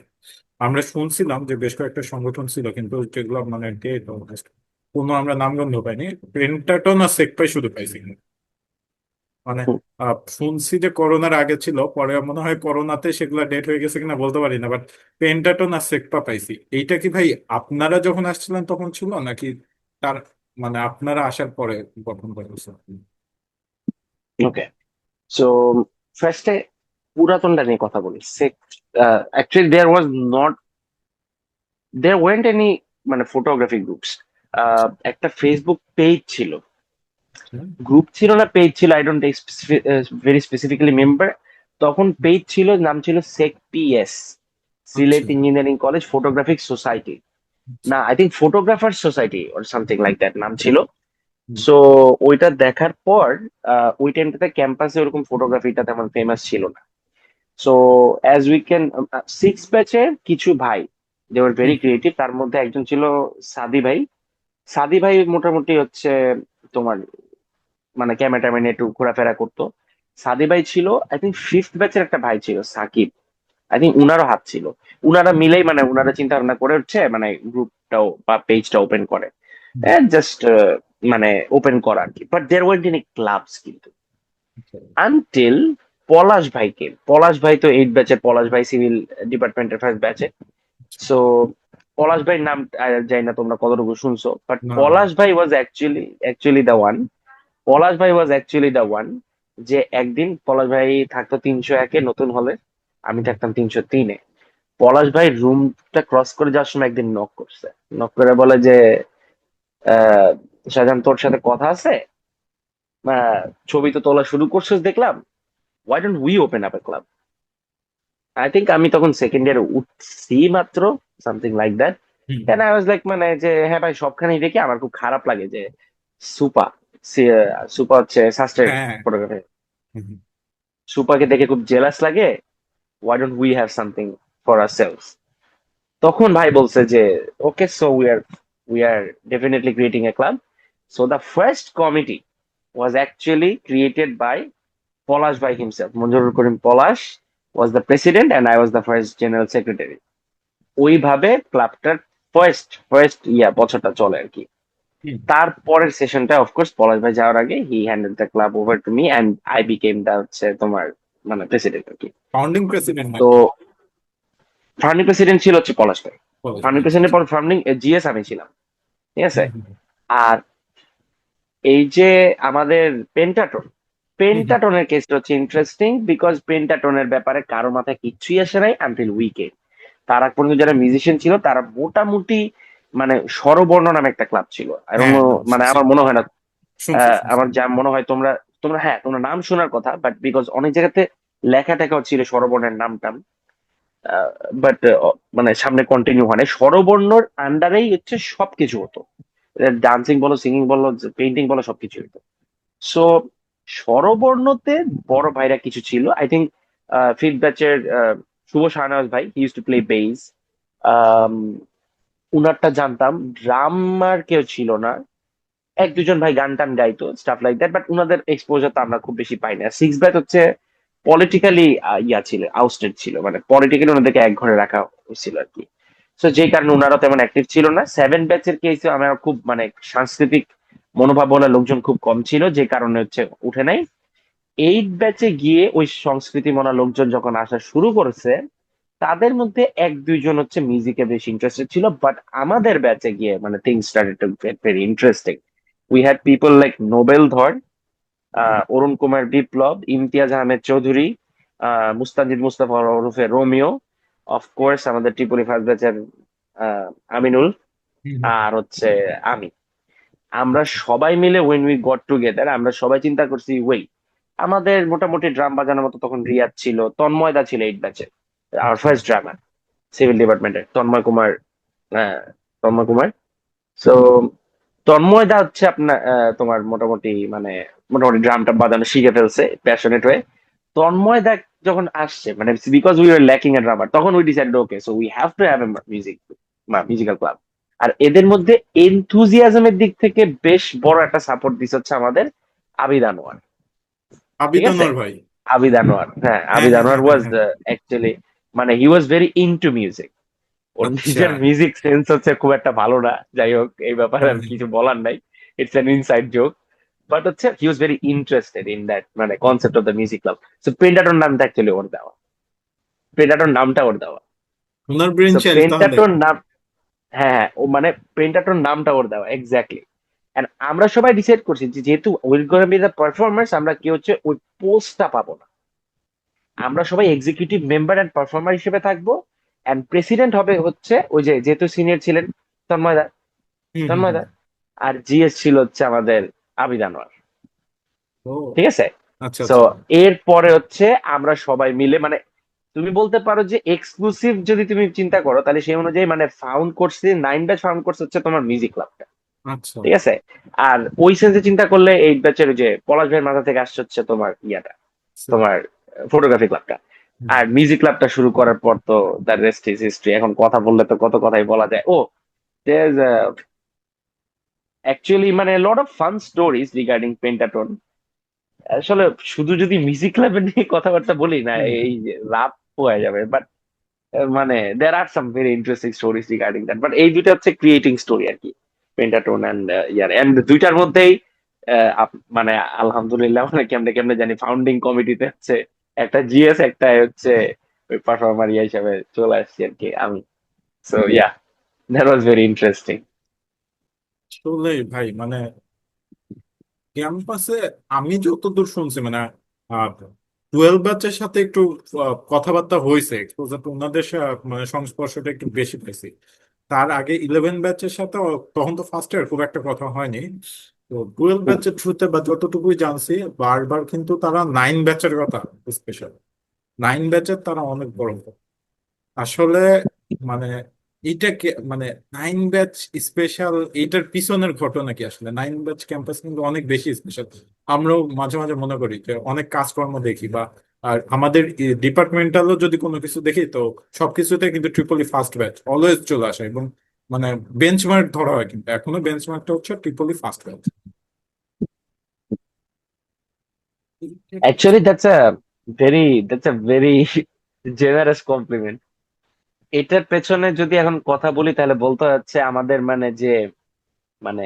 আমরা শুনছিলাম যে বেশ কয়েকটা সংগঠন ছিল, কিন্তু যেগুলো মানে কোনো আমরা নামগন্ধ পাইনি। পেন্টাটন আর সেক্টর শুধু পাইছি মানে। শুনছি যে করোনার আগে ছিল, পরে মনে হয় করোনাতে সেগুলো ডেট হয়ে গেছে কিনা বলতে পারি না, বাট পেন্টাটন আর সেক্টর পাইছি। এইটা কি ভাই আপনারা যখন আসছিলেন তখন ছিল নাকি তার মানে আপনারা আসার পরে গঠন করা হয়েছে? ওকে। সো ফার্স্টে পুরাতনটা নিয়ে কথা বলি। Actually there was not there weren't any মানে ফটোগ্রাফি গ্রুপস। একটা ফেসবুক পেজ ছিল, আচ্ছা গ্রুপ ছিল না পেজ ছিল, I don't very specifically member. তখন পেজ ছিল, নাম ছিল সেক পিএস, আচ্ছা Sylhet engineering college photographic society, আচ্ছা। না I think photographer society or something like that নাম ছিল। হুম, সো ওইটা দেখার পর ওই টাইমটাতে ক্যাম্পাসে ওরকম ফটোগ্রাফিটা তেমন ফেমাস ছিল না। So as we can, six ব্যাচের কিছু ভাই they were very hmm, creative, তার মধ্যে একজন ছিল সাদি ভাই। সাদি ভাই মোটামুটি হচ্ছে তোমার মানে ক্যামেরা ট্যামেরা নিয়ে একটু ঘোরাফেরা করতো। সাদি ভাই ছিল, আই থিঙ্ক ফিফথ ব্যাচের একটা ভাই ছিল সাকিব, আই থিঙ্ক উনারও হাত ছিল। উনারা মিলেই মানে উনারা চিন্তা ভাবনা করে হচ্ছে মানে গ্রুপটাও বা পেজটা ওপেন করে, হুম, জাস্ট মানে ওপেন করা আর কি। But there want any clubs কিন্তু আচ্ছা, আনটিল পলাশ ভাইকে, পলাশ ভাই তো এইট ব্যাচে, পলাশ ভাই সিভিল ডিপার্টমেন্টের ফার্স্ট ব্যাচে। আচ্ছা। সো পলাশ ভাই নাম জানি না তোমরা কতটুকু শুনছো, বাট না না। পলাশ ভাই ওয়াজ অ্যাকচুয়ালি দ্য ওয়ান, পলাশ ভাই ওয়াজ অ্যাকচুয়ালি দ্য ওয়ান, যে একদিন পলাশ ভাই থাকতো 301-এ নতুন হলে, আমি হুম, থাকতাম 303-এ। পলাশ ভাই রুমটা ক্রস করে যাওয়ার সময় একদিন নক করছে, নক করে বলে যে আহ শাহজাহান তোর সাথে কথা আছে, আহ, ছবি তো তোলা শুরু করছিস দেখলাম, why don't we open up a club. I think আমি তখন সেকেন্ড ইয়ারে উঠছি মাত্র, something like that. Hmm, and I was like মানে যে হ্যাঁ ভাই, সবখানেই দেখি আমার খুব খারাপ লাগে যে সুপা, সুপা হচ্ছে শাস্ত্রের হ্যাঁ হ্যাঁ, ফটোগ্রাফি, হুম, হুম, সুপাকে দেখে খুব জেলাস লাগে, why don't we have something for ourselves. তখন ভাই বলছে যে okay, so we are definitely creating a club. So the first committee was actually created by Polash by himself. Manjurul Karim Polash was the president and I was the first general secretary. ওইভাবে ক্লাবটার first বছরটা চলে আর কি। হুম। তারপরের সেশনটা of course পলাশ ভাই যাওয়ার আগে he handle the club over to me and I became the হচ্ছে তোমার মানে প্রেসিডেন্ট আর কি। ফাউন্ডিং প্রেসিডেন্ট তো নাকি? ফাউন্ডিং প্রেসিডেন্ট ছিল হচ্ছে পলাশ ভাই, বলেন, ফাউন্ডিং আচ্ছা প্রেসিডেন্ট আচ্ছা। পর ফাউন্ডিং জিএস আমি ছিলাম, ঠিক আছে। হুম, হুম, আর এই যে আমাদের পেন্টাটন, হুম, হুম, পেন্টাটনের কেসটা হচ্ছে ইন্টারেস্টিং, বিকজ পেন্টাটনের ব্যাপারে কারো মাথায় কিচ্ছুই আসে নাই আনটিল উইকে। তার আগ পর্যন্ত যারা মিউজিশিয়ান ছিল তারা মোটামুটি মানে স্বরবর্ণ নামে একটা ক্লাব ছিল, এবং হ্যাঁ নাম মানে শুনছি, আমার মনে হয় না, শুনছি শুনছি। আমার যা মনে হয় তোমরা তোমরা হ্যাঁ তোমরা নাম শোনার কথা, বাট বিকজ অনেক জায়গাতে লেখা টেখাও ছিল স্বরবর্ণের নাম টাম, বাট মানে সামনে কন্টিনিউ হয় না। স্বরবর্ণর আন্ডারেই হচ্ছে সবকিছু হতো, ডান্সিং বলো, সিঙ্গিং বলো, পেন্টিং বলো, সবকিছু হতো। সো স্বরবর্ণতে বড় ভাইরা কিছু ছিল, আই থিঙ্ক ফিফথ ব্যাচের শুভ শাহনওয়াজ ভাই, he use to play bass, উনারটা জানতাম। ড্রামার কেউ ছিল না, এক দুজন ভাই গান টান গাইতো স্টাফ লাইক দ্যাট, বাট উনাদের এক্সপোজার তো আমরা খুব বেশি পাই না। সিক্স ব্যাচ হচ্ছে পলিটিক্যালি ছিল, আউটস্টেড ছিল, মানে পলিটিক্যালি ওনাদেরকে এক ঘরে রাখা হয়েছিল আর কি। তো যে কারণে ওনারা তেমন অ্যাক্টিভ ছিল না। সেভেন ব্যাচের কেসে আমার খুব মানে সাংস্কৃতিক মনোভাবনা লোকজন খুব কম ছিল, যে কারণে হচ্ছে উঠে নাই। এইট ব্যাচে গিয়ে ওই সংস্কৃতি মনা লোকজন যখন আসা শুরু করেছে, তাদের মধ্যে এক দুইজন হচ্ছে মিউজিকে বেশি ইন্টারেস্টেড ছিল, বাট আমাদের ব্যাচে গিয়ে মানে things started to get very interesting. We had people like Nobel ধর, অরুণ কুমার বিপ্লব, ইমতিয়াজ আহমেদ চৌধুরী, মুস্তানজিদ মুস্তাফা ওরফে রোমিও, অফকোর্স আমাদের ত্রিপুরি ফার্স্ট ব্যাচের আমিনুল, হুম, হুম, আর হচ্ছে আমি। আমরা সবাই মিলে ওয়েন উই গট টুগেদার আমরা সবাই চিন্তা করছি ওই আমাদের মোটামুটি ড্রাম বাজানোর মতো তখন রিয়াদ ছিল, তন্ময়দা ছিল এইট ব্যাচে, আর আচ্ছা ফার্স্ট ড্রামার সিভিল ডিপার্টমেন্টের তন্ময় কুমার, হ্যাঁ তন্ময় কুমার। সো তন্ময় দা হচ্ছে আপনার তোমার মোটামুটি মানে মোটামুটি ড্রামটা বাজানো শিখে ফেলছে প্যাশনেট হয়ে। তন্ময় দা যখন আসছে মানে because we are lacking a drummer, তখন we decide okay so we have to have a musical club. আর এদের মধ্যে এনথুজিয়াজমের দিক থেকে বেশ বড় একটা সাপোর্ট দিচ্ছে হচ্ছে আমাদের আবিদ আনোয়ার, ঠিক আবিদ আছে। আনোয়ার ভাই। আবিদ আনোয়ার, হ্যাঁ হ্যাঁ আবিদ হ্যাঁ আনোয়ার হ্যাঁ হ্যাঁ ওয়াজ হ্যাঁ। অ্যাকচুয়ালি মানে হি ওয়াজ ভেরি ইনটু মিউজিক। ওর আচ্ছা। নিজের মিউজিক সেন্স হচ্ছে খুব একটা ভালো না, যাই হোক এই ব্যাপারে হ্যাঁ আর হ্যাঁ। কিছু বলার নাই, it's an inside joke. But হচ্ছে he was very interested in that মানে concept of the music club. So Pentatone নামটা অ্যাকচুয়ালি ওর দেওয়া, পেন্টাটন নামটা ওর দেওয়া। ওনার ব্রেন সো চাইল্ড তাহলে। পেন্টাটন নাম, হ্যাঁ হ্যাঁ ও মানে পেন্টাটন নামটা ওর দেওয়া এক্স্যাক্টলি। এন্ড আমরা সবাই ডিসাইড করছি যে যেহেতু will gonna be the performers, আমরা কি হচ্ছে ওই পোস্টটা পাবো না, আমরা সবাই এক্সিকিউটিভ মেম্বার এন্ড পারফর্মার হিসেবে থাকবো। এন্ড প্রেসিডেন্ট হবে হচ্ছে ওই যে যেহেতু সিনিয়র ছিলেন তন্ময় দা, হুম হুম তন্ময় হুম। দা, আর জিএস ছিল হচ্ছে আমাদের আবিদ আনোয়ার। ও ঠিক আছে। আচ্ছা সো আচ্ছা। এর পরে হচ্ছে আমরা সবাই মিলে মানে তুমি বলতে পারো যে এক্সক্লুসিভ যদি তুমি চিন্তা করো তাহলে সেই অনুযায়ী মানে ফাউন্ড করছে, নাইন ব্যাচ ফাউন্ড করছে হচ্ছে তোমার মিউজিক ক্লাবটা। আচ্ছা ঠিক আছে। আর ওই সেন্সে চিন্তা করলে এইট ব্যাচের যে পলাশ ভাইয়ের মাথা থেকে আসছে হচ্ছে তোমার ইয়াটা, আচ্ছা। তোমার ফটোগ্রাফি ক্লাবটা। হুম। আর মিউজিক ক্লাবটা শুরু করার পর তো দ্য রেস্ট ইজ হিস্ট্রি। এখন কথা বললে তো কত কথাই বলা যায়। ও অ্যাকচুয়ালি মানে lot of fun stories regarding Pentatone. আসলে শুধু যদি মিউজিক ক্লাবের নিয়ে কথাবার্তা বলি না হুম। এই রাত হয়ে যাবে, বাট মানে there are some very interesting stories regarding that, but এই দুইটা হচ্ছে ক্রিয়েটিং স্টোরি আর কি, পেন্টাটোন এন্ড ইয়ার এন্ড দুইটার মধ্যেই মানে আলহামদুলিল্লাহ মানে কেমনে কেমনে জানি ফাউন্ডিং কমিটিতে হচ্ছে একটা জিএস একটা হচ্ছে ওই পারফর্মার ইয়া হিসাবে চলে আসছি আর কি আমি। So yeah, that was very interesting. আসলেই ভাই মানে ক্যাম্পাসে আমি যতদূর শুনছি মানে 12 ব্যাচের সাথে একটু কথাবার্তা হয়েছে, এক্সপোজার ওনাদের মানে সংস্পর্শটা একটু বেশি পাইছি। তার আগে 11 ব্যাচের সাথে তখন তো ফার্স্ট ইয়ার খুব একটা কথা হয়নি। তো 12 ব্যাচের থ্রুতে বা যতটুকুই জানছি বারবার কিন্তু তারা 9 ব্যাচের কথা, স্পেশাল 9 ব্যাচের তারা অনেক বড়। আসলে মানে এইটাকে মানে 9 ব্যাচ স্পেশাল, এইটার পিছনের ঘটনা কি? আসলে 9 ব্যাচ ক্যাম্পাস কিন্তু অনেক বেশি স্পেশাল। আমরাও মাঝে মাঝে মনে করি যে অনেক কাজকর্ম দেখি বা আর আমাদের ডিপার্টমেন্টালও যদি কোনো কিছু দেখি তো সবকিছুতে কিন্তু ট্রিপলি ফার্স্ট ব্যাচ অলওয়েজ চলে আসে, এবং মানে বেঞ্চমার্ক ধরা হয়, কিন্তু এখনো বেঞ্চমার্কটা হচ্ছে triple E first batch. Actually that's a very generous compliment. এটার পেছনে যদি এখন কথা বলি তাহলে বলতে হচ্ছে আমাদের মানে যে মানে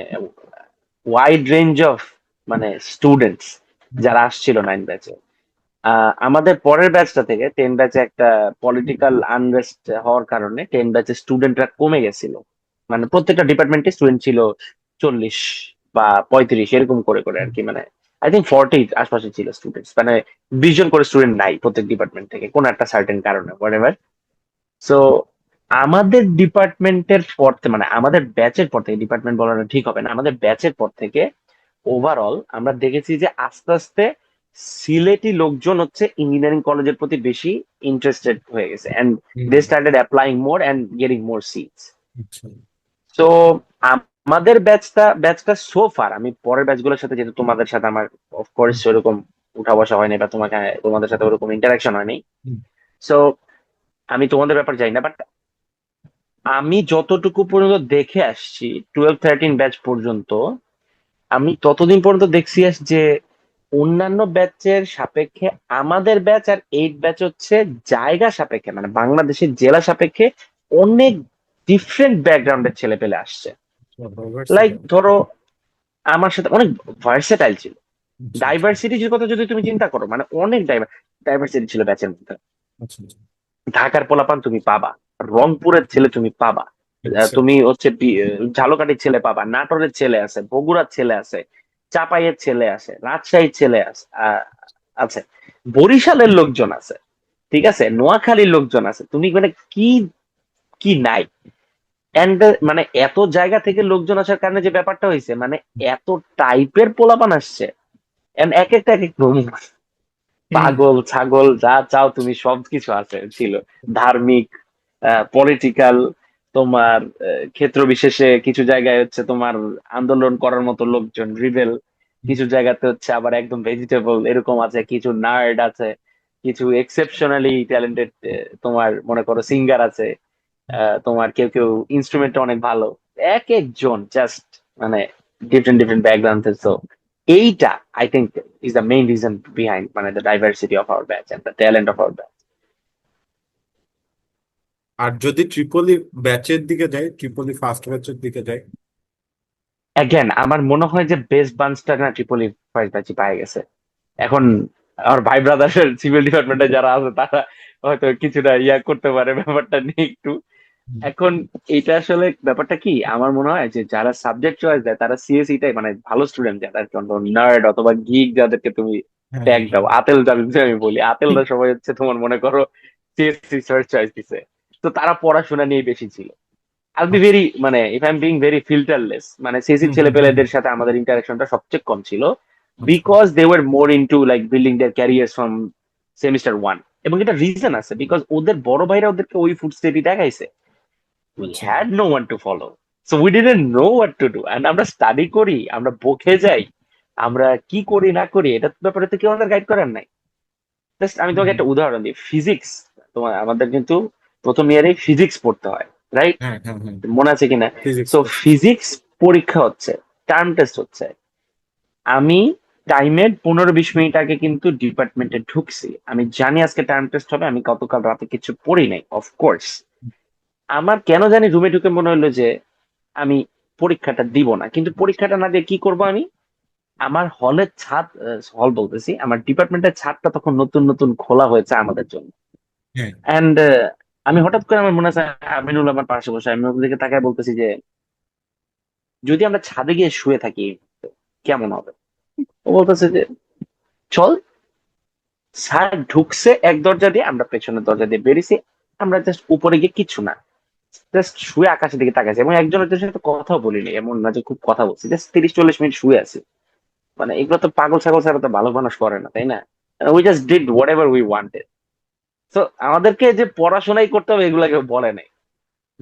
ওয়াইড রেঞ্জ অফ মানে স্টুডেন্টস যারা আসছিল নাইন ব্যাচে। আমাদের পরের ব্যাচটা থেকে টেন ব্যাচে একটা পলিটিক্যাল আনরেস্ট হওয়ার কারণে টেন ব্যাচের স্টুডেন্টরা কমে গেছিল। মানে প্রত্যেকটা ডিপার্টমেন্টে স্টুডেন্ট ছিল 40 বা 35 এরকম করে করে আর কি, মানে আই থিঙ্ক 40 আশপাশে ছিল স্টুডেন্টস, মানে 20 জন করে স্টুডেন্ট নাই প্রত্যেক ডিপার্টমেন্ট থেকে কোন একটা সার্টেন কারণে হোয়াটএভার। সো আমাদের ডিপার্টমেন্টের পর মানে আমাদের ব্যাচের পর থেকে, ডিপার্টমেন্ট বলাটা ঠিক হবে না, আমাদের ব্যাচের পর থেকে ওভারঅল আমরা দেখেছি যে আস্তে আস্তে সিলেটি লোকজন হচ্ছে ইঞ্জিনিয়ারিং কলেজের প্রতি বেশি ইন্টারেস্টেড হয়ে গেছে and hmm. They started applying more and getting more seats. আচ্ছা। তো আমাদের ব্যাচটা সো ফার, আমি পরের ব্যাচগুলোর সাথে যেহেতু তোমাদের সাথে আমার অফকোর্স হুম। সেরকম উঠা বসা হয়নি বা তোমাদের সাথে ওরকম ইন্টারাকশন হয়নি। হুম। সো আমি তোমাদের ব্যাপার জানি না, বাট আমি যতটুকু পর্যন্ত দেখে আসছি 12-13 ব্যাচ পর্যন্ত, আমি ততদিন পর্যন্ত দেখছি যে অন্যান্য ব্যাচের সাপেক্ষে আমাদের ব্যাচ আর এইট ব্যাচ হচ্ছে জায়গা সাপেক্ষে মানে বাংলাদেশের জেলা সাপেক্ষে অনেক ডিফারেন্ট ব্যাকগ্রাউন্ডের ছেলে পেলে আসছে। Like university. ধরো আমার সাথে অনেক ভার্সেটাইল ছিল। আচ্ছা আচ্ছা ডাইভার্সিটির কথা যদি তুমি চিন্তা করো মানে অনেক ডাইভার্সিটি ছিল ব্যাচের মধ্যে। আচ্ছা আচ্ছা ঢাকার পোলাপান তুমি পাবা, রংপুরের ছেলে তুমি পাবা, আচ্ছা। তুমি হচ্ছে ঝালকাঠির ছেলে পাবা, নাটোরের ছেলে আছে, বগুড়ার ছেলে আছে, চাপাইয়ের ছেলে আছে, রাজশাহীর ছেলে আছে, আছে, বরিশালের লোকজন আছে, ঠিক আছে, নোয়াখালীর লোকজন আছে, তুমি মানে কি কি নাই। এন্ড মানে এত জায়গা থেকে লোকজন আসার কারণে যে ব্যাপারটা হয়েছে মানে এত টাইপের পোলাপান আসছে এন্ড এক একটা এক এক রকম। হুম। পাগল ছাগল যা চাও তুমি সবকিছু আছে ছিল। ধার্মিক, পলিটিক্যাল, তোমার ক্ষেত্র বিশেষে কিছু জায়গায় হচ্ছে তোমার আন্দোলন করার মতো লোকজন রিবেল, কিছু জায়গাতে হচ্ছে আবার একদম ভেজিটেবল এরকম আছে, কিছু নার্ড আছে, কিছু এক্সেপশনালি ট্যালেন্টেড তোমার মনে করো সিঙ্গার আছে, তোমার কেউ কেউ ইনস্ট্রুমেন্ট অনেক ভালো, এক একজন জাস্ট মানে ডিফারেন্ট ডিফারেন্ট ব্যাকগ্রাউন্ড। তো এইটা I think is the main reason behind মানে the diversity of our batch and the talent of our batch. আর যদি ট্রিপলি ব্যাচের দিকে যাই, ট্রিপলি ফার্স্ট ব্যাচের দিকে যাই। অ্যাগেন আমার মনে হয় যে বেস্ট বান্সটা না ট্রিপলি ফার্স্ট ব্যাচই পাই গেছে এখন। আমার ভাই ব্রাদারের সিভিল ডিপার্টমেন্টে যারা আছে তারা হয়তো কিছুটা ইয়া করতে পারে ব্যাপারটা নিয়ে একটু। হুম। এখন এটা আসলে ব্যাপারটা কি আমার মনে হয় যে যারা সাবজেক্ট চয়েস দেয় তারা সিএসইটাই মানে ভালো স্টুডেন্ট যারা নার্ড অথবা গিগ যাদেরকে তুমি হ্যাঁ ট্যাগ হ্যাঁ দাও, হ্যাঁ। আতেল যাদের আমি বলি আতেলরা সবাই হচ্ছে তোমার মনে করো সিএসসি সার্চ চয়েস দিছে। তো তারা পড়াশোনা নিয়ে বেশি ছিল। আল বি আচ্ছা। ভেরি, মানে if I am being very filterless, মানে সিসির হুম হুম হুম হুম। ছেলেপেলেদের সাথে আমাদের ইন্টারাকশনটা সবচেয়ে কম ছিল, আচ্ছা। Because they were more into like building their career from semester one. এবং এটা রিজন আছে, বিকজ ওদের বড় ভাইরা ওদেরকে ওই ফুড স্টেপই দেখাইছে। উই আচ্ছা। Had no one to follow, so we didn't know what to do, and আমরা স্টাডি করি, আমরা বকে যাই, আমরা কি করি না করি এটা ব্যাপারে তো কেউ আমাদের গাইড করার নাই। জাস্ট আমি হুম তোমাকে হুম। একটা উদাহরণ দিই, ফিজিক্স। তোমার আমাদের কিন্তু প্রথম ইয়ারে ফিজিক্স পড়তে হয়, রাইট? হ্যাঁ হ্যাঁ হ্যাঁ। মনে আছে কিনা? ফিজিক্স সো পড়ছি। ফিজিক্স পরীক্ষা হচ্ছে, টার্ম টেস্ট হচ্ছে, আমি টাইমের 15-20 মিনিট আগে কিন্তু ডিপার্টমেন্টে ঢুকছি, আমি জানি আজকে টার্ম টেস্ট হবে, আমি গতকাল রাতে কিছু পড়ি নাই অফকোর্স। আমার কেন জানি রুমে ঢুকে মনে হলো যে আমি পরীক্ষাটা দিব না, কিন্তু পরীক্ষাটা না দিয়ে কি করব আমি? আমার হলের ছাদ, হল বলতেছি, আমার ডিপার্টমেন্টের ছাদটা তখন নতুন নতুন খোলা হয়েছে আমাদের জন্য। হ্যাঁ। এন্ড আমি হঠাৎ করে আমার মনে আছে আমিনুল আমার পাশে বসে, আমি ওর দিকে তাকায় বলতেছি যে যদি আমরা ছাদে গিয়ে শুয়ে থাকি কেমন হবে? ও বলতেছে যে চল। স্যার ঢুকছে এক দরজা দিয়ে, আমরা পেছনের দরজা দিয়ে বেরিয়েছি, আমরা জাস্ট উপরে গিয়ে কিছু না, জাস্ট শুয়ে আকাশের দিকে তাকাইছি, এবং একজন একজনের সাথে কথাও বলিনি, এমন না যে খুব কথা বলছি, জাস্ট 30-40 মিনিট শুয়ে আছি। মানে এগুলো তো পাগল ছাগল ছাড়া তো ভালো মানুষ করে না, তাই না? We just did what ever we wanted. তো আমাদেরকে যে পড়াশোনাই করতে হবে এগুলা কেউ বলে নাই।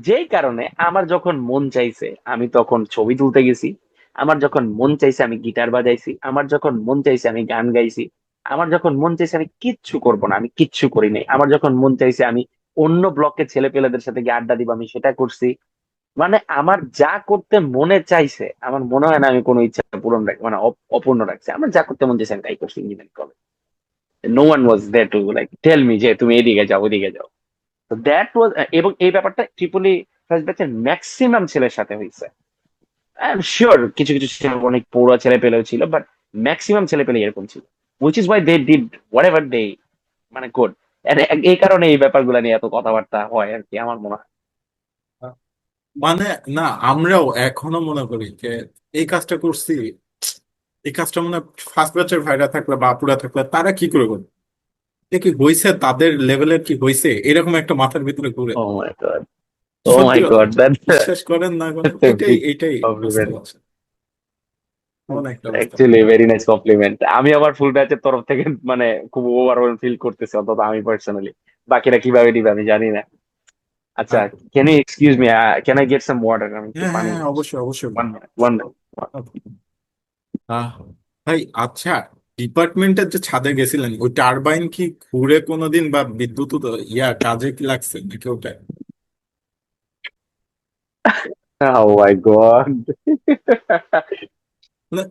যেই কারণে আমার যখন মন চাইছে আমি তখন ছবি তুলতে গেছি, আমার যখন মন চাইছে আমি গিটার বাজাইছি, আমার যখন মন চাইছে আমি গান গাইছি, আমার যখন মন চাইছে আমি কিচ্ছু করব না, আমি কিচ্ছু করি নাই, আমার যখন মন চাইছে আমি অন্য ব্লকের ছেলে পেলেদের সাথে গিয়ে আড্ডা দিব, আমি সেটা করছি। মানে আমার যা করতে মনে চাইছে, আমার মনে হয় না আমি কোনো ইচ্ছা পূরণ রাখ মানে অপূর্ণ রাখছি, আমার যা করতে মন চাইছে আমি তাই করছি engineering college. No one was there to like tell me যে তুমি এদিকে যাও ওদিকে যাও। তো দ্যাট ওয়াজ, এবং এই ব্যাপারটা ট্রিপলি ফার্স্ট ব্যাচের ম্যাক্সিমাম ছেলের সাথে হয়েছে। আই এম শিওর কিছু কিছু ছেলে, অনেক পড়ুয়া ছেলে পেলেও ছিল, বাট ম্যাক্সিমাম ছেলে পেলে এরকম ছিল, which is why they did whatever they মানে গুড। এই কারণে এই ব্যাপারগুলো নিয়ে এত কথাবার্তা হয় আর কি, আমার মনে হয়। মানে না, আমরাও এখনো মনে করি যে এই কাজটা করছি, এই কাজটা মনে ফার্স্ট ব্যাচের ভাইরা থাকলে বা আপুরা থাকলে তারা কি করে করবে, এটা কি হয়েছে, তাদের লেভেলের কি হয়েছে, এরকম একটা মাথার ভিতরে ঘুরে। ও মাই গড, ও সত্যি মাই কথা, গড, দ্যাটস বিশ্বাস করেন না করেন, এটাই বিগ এটাই কমপ্লিমেন্ট। বাস্তব আছে। এমন একটা অবস্থা। Actually very nice complement. আমি আমার ফুল ব্যাচের তরফ থেকে মানে খুব ওভারওয়েল ফিল করতেছি, অন্তত আমি পার্সোনালি। বাকিরা কিভাবে দিবে আমি জানি না। আচ্ছা, আর can you excuse me, can I get some water? আমি একটু হ্যাঁ হ্যাঁ পানি হ্যাঁ, নিচ্ছি। অবশ্যই অবশ্যই ওয়ান ভাই। Minute, one minute. আহ, ভাই আচ্ছা, ডিপার্টমেন্টের যে ছাদে গেছিলেন ওই টারবাইন কি ঘুরে কোনোদিন বা বিদ্যুৎ কাজে কি লাগছে নাকি ওটা? ও মাই গড। মানে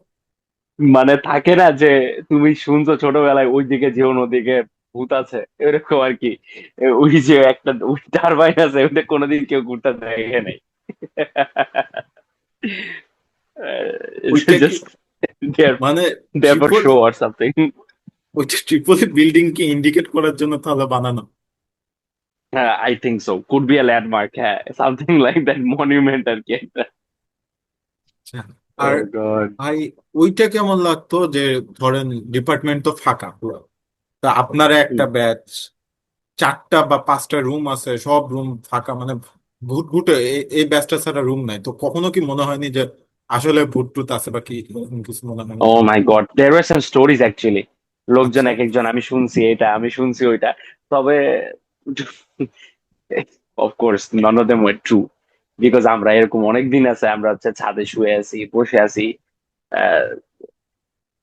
মানে থাকে না যে তুমি শুনছো ছোটবেলায় ওইদিকে যেও না, ওদিকে ভূত আছে, এরকম আর কি। ওই যে একটা ওই টারবাইন আছে, ওটা কোনোদিন কেউ ঘুরতে দেখে নাই। ওইটা কি জাস্ট দেয়ার মানে there for triple, show or something. ওইটা ট্রিপল বিল্ডিং কি ইন্ডিকেট করার জন্য তাহলে বানানো? হ্যাঁ, I think so, could be a landmark, হ্যাঁ, সামথিং লাইক দ্যাট, মনিউমেন্ট আর কি একটা। আচ্ছা। ও আর গড। ভাই ওইটা কেমন লাগতো যে ধরেন ডিপার্টমেন্ট তো ফাঁকা পুরো, তা আপনার একটা ব্যাচ, 4টা বা 5টা রুম আছে, সব রুম ফাঁকা, মানে ভূত ভূতে এই ব্যাচটা ছাড়া রুম নাই, তো কখনো কি মনে হয়নি যে আসলে ভূত টুত আছে বা কি, এরকম কিছু মনে হয়নি? Oh my God, there were some stories actually. লোকজন আচ্ছা। এক একজন, আমি শুনছি এটা, আমি শুনছি ওইটা, তবে of course none of them were true. Because আমরা এরকম অনেক দিন আছে, আমরা হচ্ছে ছাদে শুয়ে আছি, বসে আছি, আহ,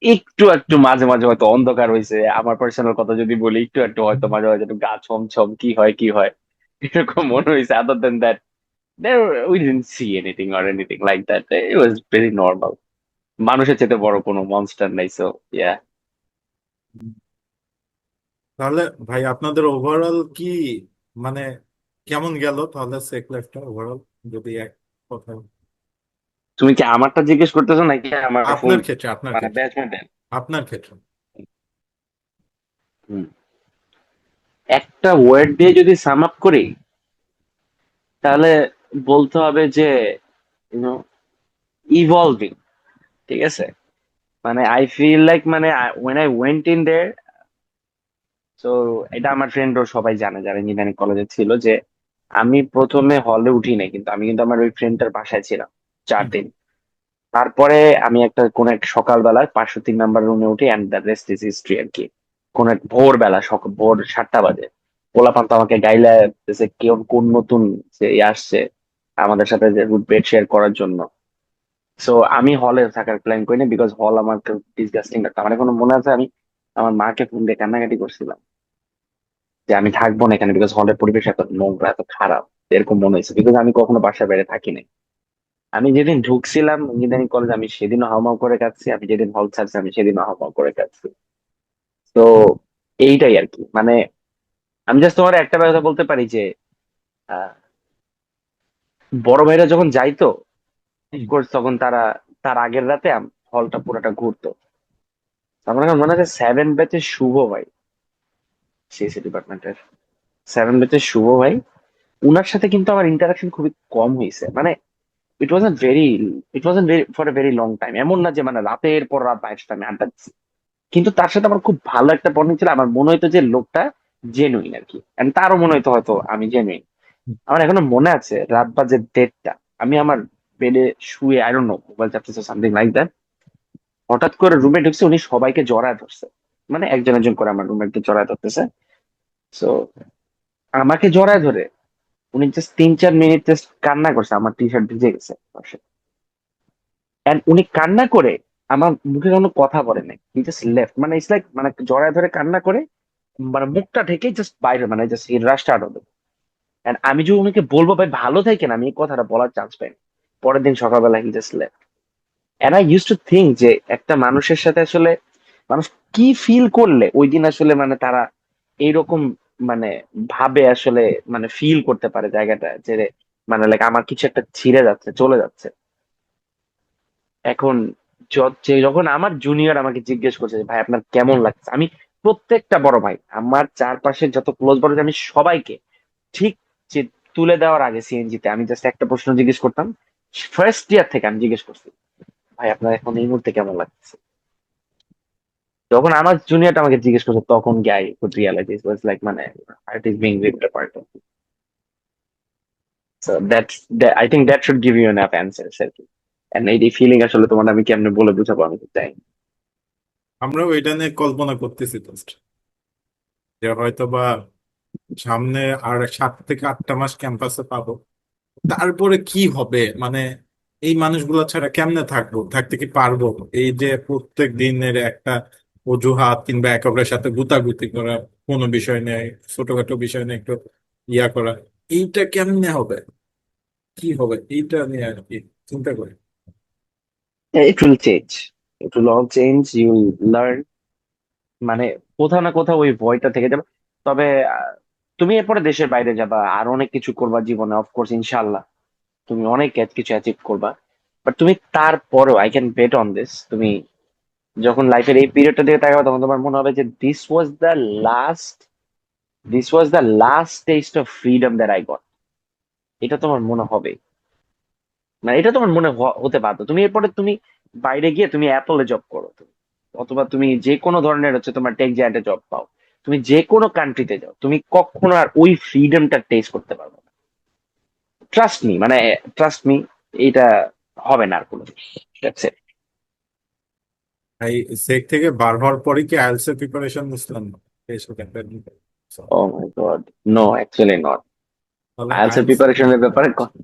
একটু একটু মাঝে মাঝে হয়তো অন্ধকার হয়েছে, আমার পার্সোনাল কথা যদি বলি, একটু একটু হয়তো মাঝে মাঝে একটু গা ছম ছম কি হয় কি হয় এরকম মনে হয়েছে। আদার দেন that there we didn't see anything or anything like that. It was very normal. মানুষের চেয়ে বড় কোনো মনস্টার নাই, সো ইয়া। তাহলে ভাই আপনাদের ওভারঅল কি মানে কেমন গেল তাহলে সেক লাইফটা ওভারঅল, যদি এক কথা? তুমি কি আমারটা জিজ্ঞেস করতেছো নাকি আমার ফুল আপনার ক্ষেত্রে, আপনার মানে ক্ষেত্রে, ব্যাচমেন্টের? আপনার ক্ষেত্রে। একটা ওয়ার্ড দিয়ে যদি সাম আপ করি তাহলে বলতে হবে যে ইভলভিং, ঠিক আছে? মানে আই ফিল লাইক, মানে when I went in there, তো এটা আমার ফ্রেন্ডও সবাই জানে যারা ইঞ্জিনিয়ারিং কলেজে ছিল, যে আমি প্রথমে হলে উঠি নাই, কিন্তু আমি কিন্তু আমার ওই ফ্রেন্ডটার বাসায় ছিলাম 4 দিন। তারপরে আমি কোন এক সকালবেলা 503 নাম্বার রুমে উঠি, and the rest is history আর কি। কোন এক ভোরবেলা, ভোর 7টা বাজে পোলাপান তো আমাকে গাইলা দিতেছে, কেউ কোন নতুন যে আসছে আমাদের সাথে যে বেড শেয়ার করার জন্য। সো আমি হলে থাকার প্ল্যান করি না, বিকজ হল আমার ডিসগাস্টিং লাগতো। আমার এখনো মনে আছে, আমি আমার মাকে ফোন দিয়ে কান্নাকাটি করছিলাম যে আমি থাকবো না এখানে, বিকজ হলের পরিবেশ এত নোংরা, এত খারাপ। এরকম মনে হয়েছে, বিকজ আমি কখনো বাসার বাইরে থাকি নাই। আমি যেদিন ঢুকছিলাম ইঞ্জিনিয়ারিং কলেজ, আমি সেদিনও হাউমাউ করে কাটছি, আমি যেদিন হল ছাড়ছি আমি সেদিনও হাউমাউ করে কাটছি। তো এইটাই আর কি, মানে আমি জাস্ট তোমার একটা কথা বলতে পারি যে আহ, বড় ভাইরা যখন যাইতো, অফকোর্স তখন তার আগের রাতে হলটা পুরাটা ঘুরতো। আমার এখন মনে আছে 7 ব্যাচের শুভ ভাই, সিএসসি ডিপার্টমেন্টের 7 ব্যাচের শুভ ভাই, উনার সাথে কিন্তু আমার ইন্টারাকশন খুবই কম হয়েছে। মানে it was very it was very for a very long time. এমন না যে মানে রাতের পর রাত বাইরের সাথে আমি আড্ডা দিচ্ছি, কিন্তু তার সাথে আমার খুব ভালো একটা বন্ডিং ছিল। আমার মনে হতো যে লোকটা জেনুইন আর কি, and তারও মনে হতো হয়তো আমি জেনুইন। আমার এখনো মনে আছে রাত বাজে 1:30, আমি আমার বেডে শুয়ে, আই ডোন্ট নো, মোবাইল চাপতেছে সামথিং লাইক দ্যাট। হঠাৎ করে রুমে ঢুকছে, উনি সবাইকে জড়ায় ধরছে, মানে একজন একজন করে আমার রুমমেটকে জড়ায় ধরতেছে। সো আমাকে জড়ায় ধরে উনি জাস্ট 3-4 মিনিট জাস্ট কান্না করছে, আমার টি শার্ট ভিজে গেছে পাশে। এন্ড উনি কান্না করে আমার মুখে কোনো কথা বলে নাই, হি জাস্ট লেফট। মানে ইটস লাইক, মানে জড়ায় ধরে কান্না করে মানে মুখটা ঢেকে জাস্ট বাইরে, মানে just he rushed out of. And আমি যে উনাকে বলবো ভাই ভালো থাকেন, আমি এই কথাটা বলার চান্স পাই না। পরের দিন সকালবেলা he just left. And I use to think যে একটা মানুষের সাথে আসলে মানুষ কি ফিল করলে ওই দিন আসলে মানে তারা এইরকম মানে ভাবে আসলে, মানে ফিল করতে পারে জায়গাটা যে মানে লাইক আমার কিছু একটা ছিঁড়ে যাচ্ছে, চলে যাচ্ছে। এখন যখন আমার জুনিয়র আমাকে জিজ্ঞেস করছে যে ভাই আপনার কেমন লাগছে, আমি প্রত্যেকটা বড় ভাই, আমার চারপাশে যত ক্লোজ বড় ভাই, আমি সবাইকে ঠিক যে তুলে দেওয়ার আগে সিএনজি তে আমি জাস্ট একটা প্রশ্ন জিজ্ঞেস করতাম। ফার্স্ট ইয়ার থেকে আমি জিজ্ঞেস করছি, ভাই আপনার এখন এই মুহূর্তে কেমন লাগছে। যখন আমার জুনিয়রটা আমাকে জিজ্ঞেস করছে, তখন I could realize it was like, মানে heart is being ripped apart. So I think that should give you enough answer আর কি। এন্ড এই ফিলিং আসলে তোমার আমি কেমনে বলে বুঝাবো, আমি তো চাই। আমরাও এটা নিয়ে কল্পনা করতেছি তো, যে হয়তো বা সামনে আর 7 থেকে 8 মাস ক্যাম্পাসে পাবো, তারপরে কি হবে, মানে এই মানুষগুলো ছাড়া কেমনে থাকবো, থাকতে কি পারবো? এই যে প্রত্যেক দিনের একটা অজুহাত কিংবা একে অপরের সাথে গুতাগুতি করা, কোনো বিষয় নিয়ে, ছোটখাটো বিষয় নিয়ে একটু ইয়া করা, এইটা কেমনে হবে, কি হবে, এইটা নিয়ে আর কি চিন্তা করি। It will change, it will all change, you learn. মানে কোথাও না কোথাও ওই ভয়টা থেকে যাবে। তবে আহ, তুমি এরপরে দেশের বাইরে যাবা, আর অনেক কিছু করবা জীবনে, অফকোর্স ইনশাল্লাহ তুমি অনেক কিছু অ্যাচিভ করবা। বাট তুমি তারপরও, I can bet on this, তুমি যখন লাইফের এই পিরিয়ডটা দিকে তাকাবে, তখন তোমার মনে হবে যে last this was the last test of freedom that I got. এটা তোমার মনে হবে, মানে এটা তোমার মনে হতে বাধ্য। তুমি এরপরে তুমি বাইরে গিয়ে তুমি অ্যাপলে জব করো তুমি, অথবা তুমি যে কোনো ধরনের হচ্ছে তোমার টেক জায়ান্টে জব পাও, তুমি যে কোনো কান্ট্রিতে যাও, তুমি কখনো আর ওই ফ্রিডমটা টেস্ট করতে পারবে না। ট্রাস্ট মি, মানে ট্রাস্ট মি, এটা হবে না আর কোনো। That's it. এই সেক থেকে বার হওয়ার পরে কি আইএলটিএস এর প্রিপারেশন নিছিলাম? এইসব একটা Oh my God, no, actually not. তাহলে আইএলটিএস এর আইএলটিএস এর প্রিপারেশনের প্রিপারেশন ব্যাপারে নিচ্ছি।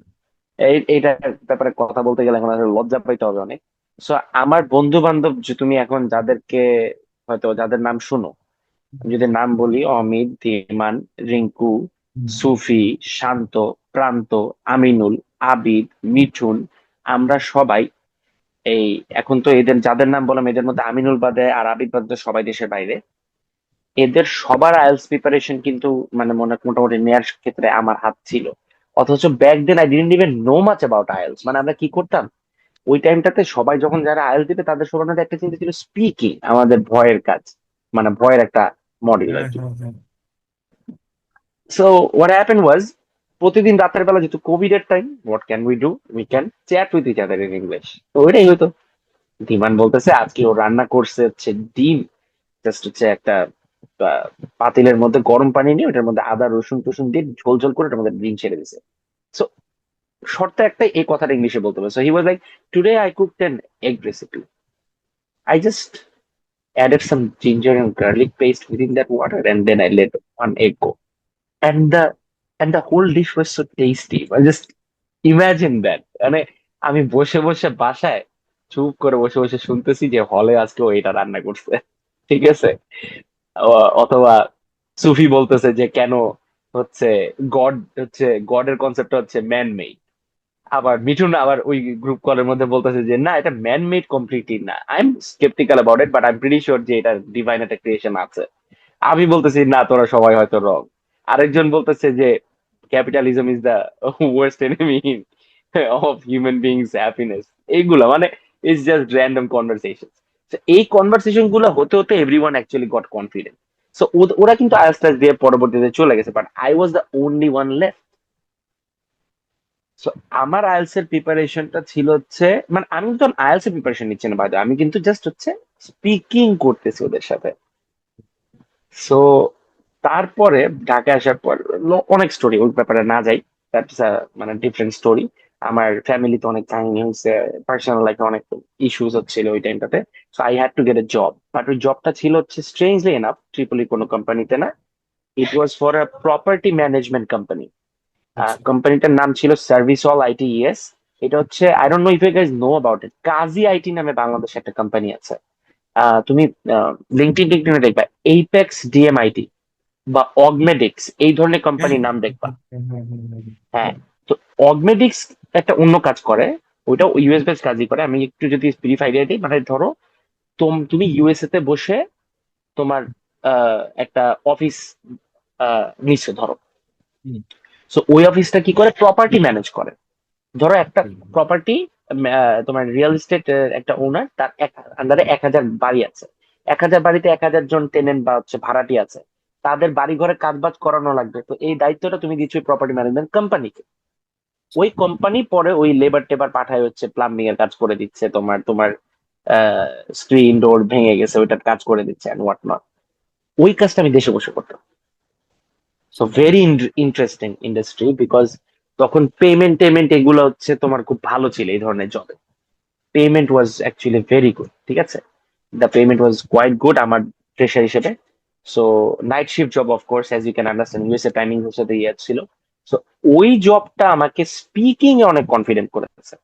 এইটার ব্যাপারে কথা বলতে গেলে এখন আসলে লজ্জা পাইতে হবে অনেক। সো আমার বন্ধু বান্ধব যে তুমি এখন যাদেরকে, হয়তো যাদের নাম শুনো, আমি যদি নাম বলি: অমিত, ধীমান, রিঙ্কু, সুফি, শান্ত, প্রান্ত, আমিনুল, আবিদ, মিঠুন, আমরা সবাই এই, এখন তো এদের যাদের নাম বললাম এদের মধ্যে আমিনুল বাদে আর আবিদ বাদে সবাই দেশের বাইরে। এদের সবার আইএলটিএস প্রিপারেশন কিন্তু মানে মোটামুটি নেয়ার ক্ষেত্রে আমার হাত ছিল। অথচ back then I didn't even know much about IELTS. মানে আমরা কি করতাম ওই টাইমটাতে, সবাই যখন যারা আইএলটিএস দিবে তাদের সবার মধ্যে একটা চিন্তা ছিল স্পিকিং, আমাদের ভয়ের কাজ, মানে ভয়ের একটা মডেল আর হ্যাঁ কি। হ্যাঁ হ্যাঁ। সো হোয়াট হ্যাপেন ওয়াজ, প্রতিদিন রাতের বেলা যেহেতু কোভিড এর time, what can we do, we can chat with each other in English. তো ওইটাই হতো। ধীমান বলতেছে আজকে ও রান্না করছে হচ্ছে ডিম, জাস্ট হচ্ছে একটা আহ, পাতিলের মধ্যে গরম পানি নিয়ে ওটার মধ্যে আদা রসুন টসুন দিয়ে ঝোল ঝোল করে ওটার মধ্যে ডিম ছেড়ে দিছে। সো শর্ত একটা, এই কথাটা ইংলিশে বলতে হবে। So he was like, today I cooked N egg recipe, I just added some ginger and garlic paste within that water, and then I let one egg go, and the whole dish was so tasty. I just imagine that. মানে আমি বসে বসে বাসায় চুপ করে বসে বসে শুনতেছি যে হলে আজকে ও এটা রান্না করছে, ঠিক আছে। অথবা সুফি বলতেছে যে কেন হচ্ছে গড হচ্ছে, গডের কনসেপ্ট হচ্ছে ম্যান মেড। আবার মিঠুন আবার ওই গ্রুপ কলের মধ্যে বলতেছে যে না, এটা ম্যান মেড কমপ্লিটলি না, I am sceptical about it, but I am pretty sure যে এটা ডিভাইন একটা ক্রিয়েশন আছে। আমি বলতেছি না, তোরা সবাই হয়তো রং। আরেকজন বলতেছে যে capitalism is the worst enemy of human beings happiness. এইগুলা মানে ইটস জাস্ট র্যান্ডম কনভারসেশন। এই কনভারসেশন গুলো হতে হতে everyone actually got confident. So ওরা কিন্তু আস্তে আস্তে দিয়ে পরবর্তীতে চলে গেছে, but I was the only one left. So আমার আইএলস এর প্রিপারেশনটা ছিল হচ্ছে, মানে আমি তো আইএলস এর প্রিপারেশন নিচ্ছি না বাইরে, আমি কিন্তু জাস্ট হচ্ছে স্পিকিং করতেছি ওদের সাথে। সো তারপরে ঢাকা আসার পর অনেক স্টোরি, ওই ব্যাপারে না যাই, দ্যাটস মানে ডিফারেন্ট স্টোরি। আমার ফ্যামিলিতে অনেক কাহিনী হয়েছে, পার্সোনাল লাইফে অনেক ইস্যুস হচ্ছিল ওই টাইমটাতে। So I had to get A job, but ওই জবটা ছিল হচ্ছে স্ট্রেঞ্জলি এনাফ ট্রিপলি কোনো কোম্পানিতে না, it was for a property management company. আচ্ছা। কোম্পানিটার নাম ছিল সার্ভিস অল আইটি ইএস। এটা হচ্ছে, I don't know if you guys know about it, Kazi IT নামে বাংলাদেশে একটা কোম্পানি আছে। তুমি লিঙ্কডইন টিঙ্কডইনে দেখবা এইপেক্স ডিএমআইটি বা অগমেডিক্স, এই ধরনের হ্যাঁ, কোম্পানির নাম হ্যাঁ, দেখবা। হ্যাঁ, হ্যাঁ, হ্যাঁ, হ্যাঁ, হ্যাঁ। হ্যাঁ। তো অগমেডিক্স একটা অন্য কাজ করে, ওইটাও ইউএস বেস কাজই করে। আমি একটু যদি ব্রিফ আইডিয়া দিই, মানে ধরো তুমি ইউএসএ তে বসে তোমার একটা অফিস নিচ্ছ ধরো। হুম, সো ওই অফিসটা কি করে, প্রপার্টি ম্যানেজ করে। ধরো একটা হুম, প্রপার্টি, তোমার রিয়েল এস্টেট একটা ওনার, তার আন্ডারে 1,000 বাড়ি আছে। 1,000 বাড়িতে 1,000 জন টেনেন্ট বা হচ্ছে ভাড়াটি আছে, তাদের বাড়ি ঘরে কাজ বাজ করানো লাগবে। তো এই দায়িত্বটা তুমি দিচ্ছ প্রপার্টি ম্যানেজমেন্ট কোম্পানিকে। ওই কোম্পানি পরে ওই লেবার টেবার পাঠায় হচ্ছে প্লাম্বিং এর কাজ করে দিচ্ছে, তোমার তোমার স্ক্রিন ডোর ভেঙে গেছে ওইটার কাজ করে দিচ্ছে এন্ড হোয়াট নট। ওই কাজটা আমি দেশে বসে করতাম। So very interesting industry, because তখন পেমেন্ট টেমেন্ট এগুলো হচ্ছে তোমার খুব ভালো ছিল এই ধরনের জবে। Payment was actually very good, ঠিক আছে, the payment was quite good আমার ফ্রেশার হিসেবে। So night shift job, of course as you can understand, USA timing এর সাথে ইয়ে ছিল। সো ওই জবটা আমাকে স্পিকিং এ অনেক কনফিডেন্ট করেছে।